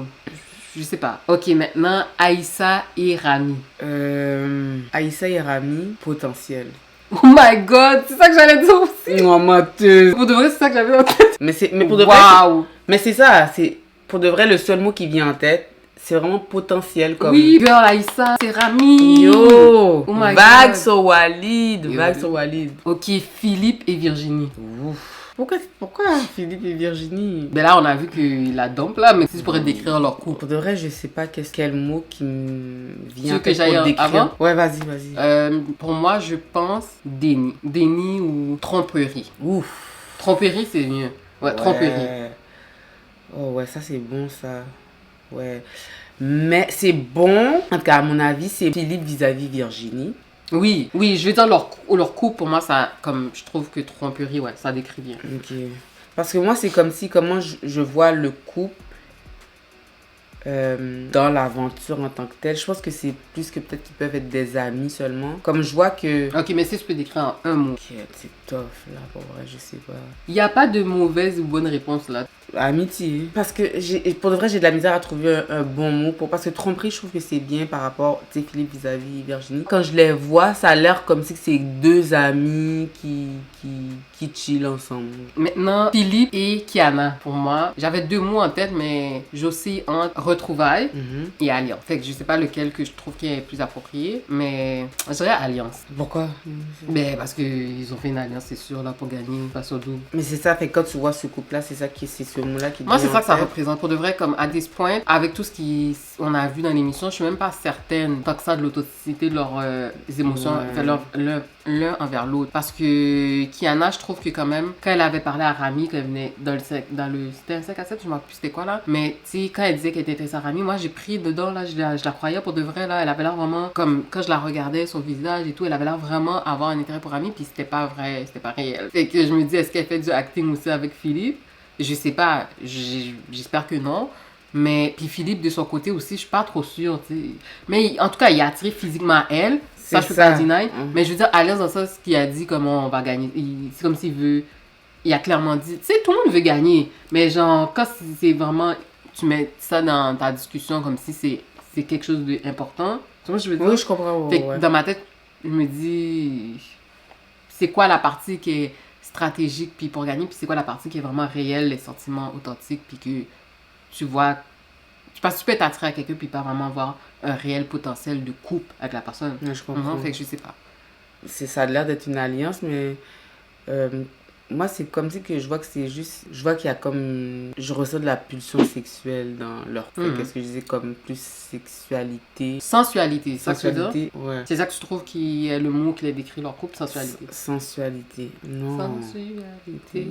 je sais pas. Ok, maintenant, Aïssa et Rami. Aïssa et Rami, potentiel. Oh my god, c'est ça que j'allais dire aussi. Oh, menteuse. Pour de vrai, c'est ça que j'avais en tête. Mais pour de vrai... Wow. Mais c'est ça, c'est... Pour de vrai, le seul mot qui vient en tête, c'est vraiment potentiel comme... Oui, girl, Aïssa, c'est Rami. Yo, Oh my vague God. sur Walid, Yo. vague sur Walid. Ok, Philippe et Virginie. Ouf. Pourquoi Philippe et Virginie? Ben là, on a vu qu'il a dompe là, mais si tu pourrais décrire leur couple. Pour de vrai, je sais pas quel mot qui me Tu vient veux en que tête j'aille pour décrire. avant? Ouais, vas-y. Pour moi, je pense déni. Déni ou tromperie. Ouf. Tromperie, c'est mieux. Ouais, tromperie. Oh ouais, ça c'est bon ça. Ouais. Mais c'est bon, en tout cas à mon avis, c'est Philippe vis-à-vis Virginie. Oui, je veux dire leur couple, pour moi, ça, comme je trouve que tromperie, ouais, ça décrit bien. Ok. Parce que moi, c'est comme si, comment je vois le couple dans l'aventure en tant que tel. Je pense que c'est plus que peut-être qu'ils peuvent être des amis seulement. Comme je vois que... Ok, mais si tu peux décrire en un mot. Ok, c'est tough là, pour vrai, je sais pas. Il n'y a pas de mauvaise ou bonne réponse là. Amitié. Parce que pour de vrai, j'ai de la misère à trouver un bon mot. Parce que tromperie, je trouve que c'est bien par rapport, tu sais, Philippe vis-à-vis Virginie. Quand je les vois, ça a l'air comme si c'est deux amis qui chillent ensemble. Maintenant, Philippe et Kiana, pour moi, j'avais deux mots en tête, mais j'oscille entre retrouvailles et alliance. Fait que je sais pas lequel que je trouve qui est plus approprié, mais je dirais alliance. Pourquoi? Ben, parce qu'ils ont fait une alliance, c'est sûr, là, pour gagner face au double. Mais c'est ça, fait que quand tu vois ce couple-là, c'est ce mot-là qui Moi, c'est ça que ça représente. représente. Pour de vrai, comme à this point, avec tout ce qu'on a vu dans l'émission, je suis même pas certaine tant que ça de l'authenticité de leurs émotions, Ouais. enfin, l'un envers l'autre. Parce que Kiana, je trouve que quand même, quand elle avait parlé à Rami, qu'elle venait dans le c'était un 5 à 7, je m'en rappelle plus c'était quoi là. Mais tu sais, quand elle disait qu'elle était intéressée à Rami, moi j'ai pris dedans, là, je la croyais pour de vrai, là. Elle avait l'air vraiment, comme quand je la regardais, son visage et tout, elle avait l'air vraiment avoir un intérêt pour Rami, puis c'était pas vrai, c'était pas réel. Fait que je me dis, est-ce qu'elle fait du acting aussi avec Philippe? Je sais pas, j'espère que non. Mais puis Philippe, de son côté aussi, je suis pas trop sûre, tu sais. Mais en tout cas, il a attiré physiquement à elle. Ça, je peux pas deny. Mais je veux dire, à l'aise dans ça, ce qu'il a dit, comment on va gagner. C'est comme s'il veut... Il a clairement dit, tu sais, tout le monde veut gagner. Mais genre, quand c'est vraiment... Tu mets ça dans ta discussion comme si c'est quelque chose d'important. Tu vois ce que je veux dire? Oui, je comprends. Fait que Ouais. dans ma tête, je me dis... C'est quoi la partie qui est stratégique puis pour gagner, puis c'est quoi la partie qui est vraiment réelle, les sentiments authentiques, puis que tu vois... Parce que tu peux être attiré à quelqu'un puis pas vraiment avoir un réel potentiel de couple avec la personne. Ouais, je comprends. Fait que je sais pas. Ça a l'air d'être une alliance, mais moi, c'est comme si que je vois que c'est juste... Je vois qu'il y a comme... Je ressens de la pulsion sexuelle dans leur fait. Qu'est-ce que je disais comme plus sexualité. Sensualité, c'est ça que tu veux dire? Sensualité, ouais. C'est ça que tu trouves qui est le mot qui les décrit leur couple, sensualité. Sensualité. Non. Sensualité.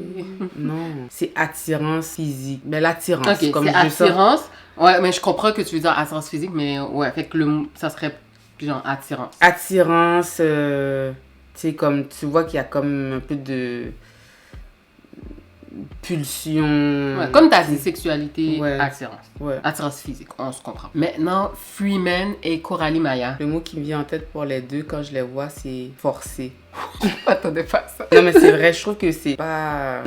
Non. C'est attirance physique. Mais l'attirance. Ok, comme c'est je sens- attirance. Ouais, mais je comprends que tu veux dire attirance physique, mais ouais, fait que le mot, ça serait genre attirance. Attirance, tu sais, comme tu vois qu'il y a comme un peu de pulsion. Ouais, comme t'as dit, sexualité, Ouais. attirance. Ouais. Attirance physique, on se comprend. Maintenant, Freeman et Coralie Maya. Le mot qui me vient en tête pour les deux quand je les vois, c'est forcé. Attendez pas ça. Non, mais c'est vrai, je trouve que c'est pas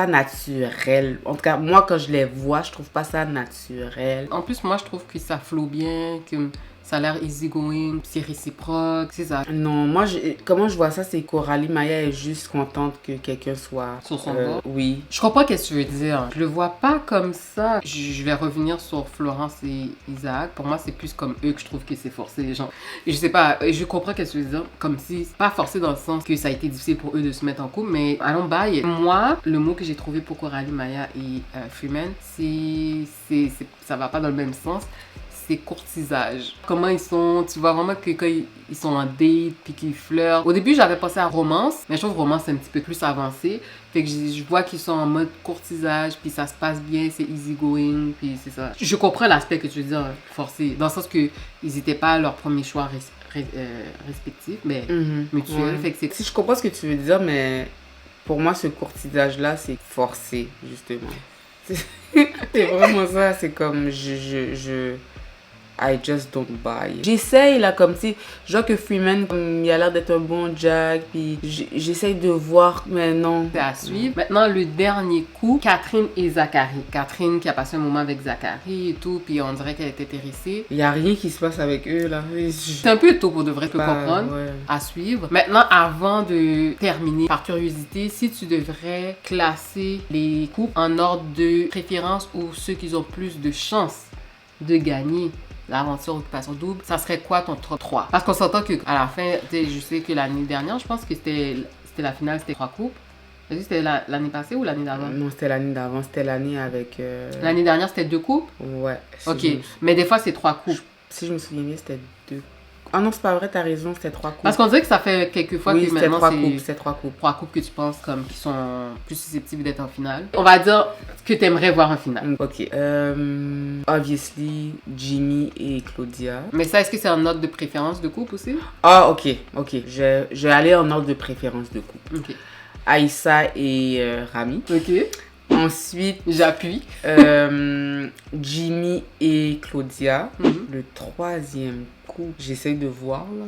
naturel. En tout cas, moi, quand je les vois, je trouve pas ça naturel. En plus, moi, je trouve que ça flow bien, que Ça a l'air easygoing, c'est réciproque, c'est ça. Non, moi, comment je vois ça, c'est Coralie Maya est juste contente que quelqu'un soit... Sur son bord. Oui. Je comprends ce que tu veux dire. Je le vois pas comme ça. Je vais revenir sur Florence et Isaac. Pour moi, c'est plus comme eux que je trouve que c'est forcé. Genre, je sais pas, je comprends ce que tu veux dire. Comme si, c'est pas forcé dans le sens que ça a été difficile pour eux de se mettre en couple, mais allons bye. Moi, le mot que j'ai trouvé pour Coralie Maya et Freeman, ça va pas dans le même sens. C'est courtisage. Comment ils sont, tu vois vraiment que quand ils sont en date puis qu'ils flirtent. Au début, j'avais pensé à romance, mais je trouve romance c'est un petit peu plus avancé. Fait que je vois qu'ils sont en mode courtisage puis ça se passe bien, c'est easy going puis c'est ça. Je comprends l'aspect que tu veux dire forcé, dans le sens que ils n'étaient pas leur premier choix respectif, mais mutuel. Ouais. Fait que c'est... Si je comprends ce que tu veux dire, mais pour moi, ce courtisage-là, c'est forcé, justement. C'est vraiment ça, c'est comme I just don't buy it. J'essaye là comme si, genre que Freeman, il a l'air d'être un bon Jack, puis j'essaye de voir, mais non. C'est à suivre. Maintenant, le dernier coup, Catherine et Zachary. Catherine qui a passé un moment avec Zachary et tout, puis on dirait qu'elle était intéressée. Il n'y a rien qui se passe avec eux là. C'est un peu tôt pour de vrai, te comprendre. Ouais. À suivre. Maintenant, avant de terminer, par curiosité, si tu devrais classer les couples en ordre de préférence ou ceux qui ont plus de chances de gagner l'aventure Occupation Double, ça serait quoi ton top 3? Parce qu'on s'entend qu'à la fin, je sais que l'année dernière, je pense que c'était la finale, c'était 3 couples. Est-ce que c'était l'année passée ou l'année d'avant? Non, c'était l'année d'avant, c'était l'année avec... L'année dernière, c'était 2 couples? Ouais. Ok, mais des fois, c'est 3 couples. Si je me souviens bien, c'était 2. Ah non, c'est pas vrai, t'as raison, c'était 3 couples. Parce qu'on dirait que ça fait quelques fois que maintenant c'est 3 couples. 3 couples que tu penses comme qui sont plus susceptibles d'être en finale. On va dire que t'aimerais voir en finale. Ok. Obviously, Jimmy et Claudia. Mais ça, est-ce que c'est en ordre de préférence de couple aussi? Ah, ok. Je vais aller en ordre de préférence de couple. Ok. Aïssa et Rami. Ok. Ensuite, j'appuie. Jimmy et Claudia. Le troisième coup, j'essaie de voir là.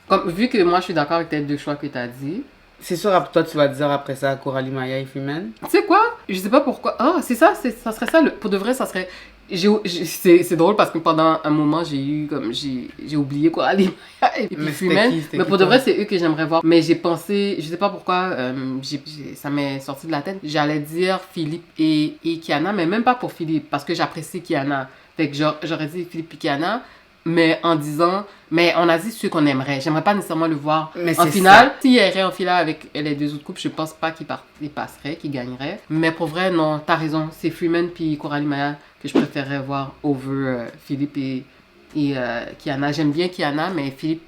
Comme, vu que moi je suis d'accord avec tes 2 choix que tu as dit. C'est sûr, toi tu vas dire après ça Coralie Maya et Freeman. Tu sais quoi? Je sais pas pourquoi. Ah, c'est ça, ça serait ça. Pour de vrai, ça serait. C'est drôle parce que pendant un moment, j'ai oublié Coralie Maya et puis Freeman. Mais pour de vrai, c'est eux que j'aimerais voir. Mais j'ai pensé, je sais pas pourquoi, ça m'est sorti de la tête. J'allais dire Philippe et Kiana, mais même pas pour Philippe, parce que j'apprécie Kiana. Fait que j'aurais dit Philippe et Kiana, mais en disant, mais on a dit ceux qu'on aimerait. J'aimerais pas nécessairement le voir en finale. S'il irait en finale avec les 2 autres couples, je pense pas qu'il passerait, qu'il gagnerait. Mais pour vrai, non, t'as raison. C'est Freeman puis Coralie Maya que je préférerais voir over Philippe et Kiana. J'aime bien Kiana, mais Philippe,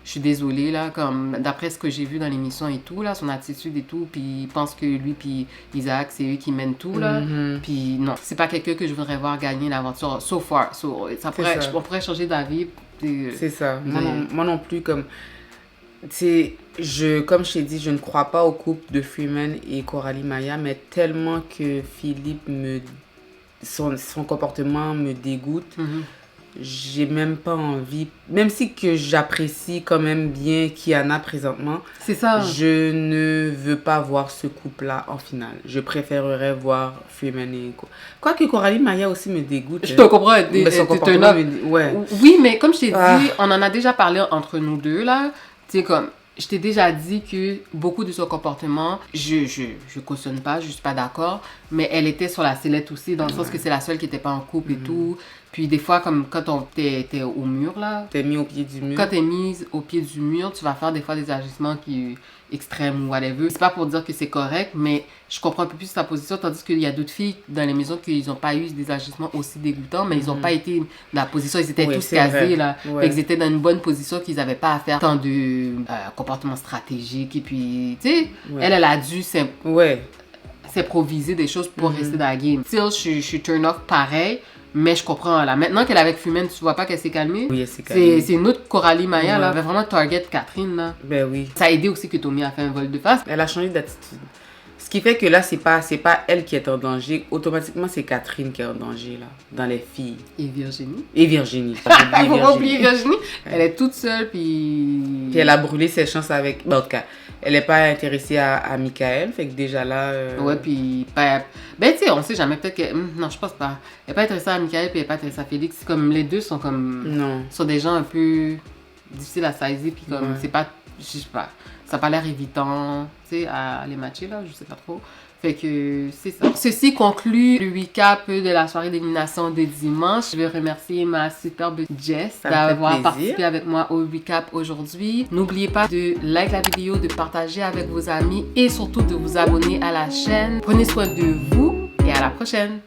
je suis désolée, là, comme d'après ce que j'ai vu dans l'émission et tout, là, son attitude et tout, puis il pense que lui puis Isaac, c'est eux qui mènent tout, là. Puis non, c'est pas quelqu'un que je voudrais voir gagner l'aventure so far. On pourrait changer d'avis. C'est ça. Moi non plus, comme... comme je t'ai dit, je ne crois pas au couple de Freeman et Coralie Maya, mais tellement que Philippe son comportement me dégoûte. J'ai même pas envie, même si que j'apprécie quand même bien Kiana présentement, c'est ça. Je ne veux pas voir ce couple-là en finale. Je préférerais voir Freeman et quoique Coralie Maya aussi me dégoûte. Je te comprends. Son comportement ouais. Oui, mais comme je t'ai dit, on en a déjà parlé entre nous deux là. Tu sais, comme je t'ai déjà dit que beaucoup de son comportement, je cautionne pas, je suis pas d'accord, mais elle était sur la sellette aussi, dans le sens que c'est la seule qui était pas en couple et tout. Puis des fois, comme quand t'es au mur, là... T'es mis au pied du mur. Quand t'es mise au pied du mur, tu vas faire des fois des agissements extrêmes ou whatever. C'est pas pour dire que c'est correct, mais je comprends un peu plus ta position, tandis qu'il y a d'autres filles dans les maisons qui n'ont pas eu des agissements aussi dégoûtants, mais ils n'ont pas été dans la position, ils étaient tous casés, là. Ouais. Ils étaient dans une bonne position qu'ils n'avaient pas à faire tant de comportements stratégiques. Et puis, tu sais, elle a dû s'improviser des choses pour rester dans la game. Still, je suis turn off pareil. Mais je comprends, là. Maintenant qu'elle est avec Freeman, tu vois pas qu'elle s'est calmée? Oui, elle s'est calmée. C'est une autre Coralie Maya, là. Elle avait vraiment target Catherine, là. Ben oui. Ça a aidé aussi que Tommy a fait un vol de face. Elle a changé d'attitude. Ce qui fait que là, c'est pas elle qui est en danger. Automatiquement, c'est Catherine qui est en danger, là. Dans les filles. Et Virginie. Et Virginie. Faut pas oublier Virginie. Elle est toute seule, puis... Puis elle a brûlé ses chances avec... Ben, en tout cas, elle est pas intéressée à Michael, fait que déjà là... Ouais, puis... Ben, tu sais, on sait jamais, peut-être que... non, je pense pas. Elle est pas intéressée à Michael, puis elle est pas intéressée à Félix. Comme, les deux sont comme... Non. Sont des gens un peu difficiles à saisir, puis comme, Ouais. c'est pas... Je sais pas. Ça a pas l'air évident, tu sais, à les matcher, là, je sais pas trop. Fait que c'est ça. Ceci conclut le recap de la soirée d'élimination de dimanche. Je veux remercier ma superbe Jess d'avoir participé avec moi au recap aujourd'hui. N'oubliez pas de liker la vidéo, de partager avec vos amis et surtout de vous abonner à la chaîne. Prenez soin de vous et à la prochaine!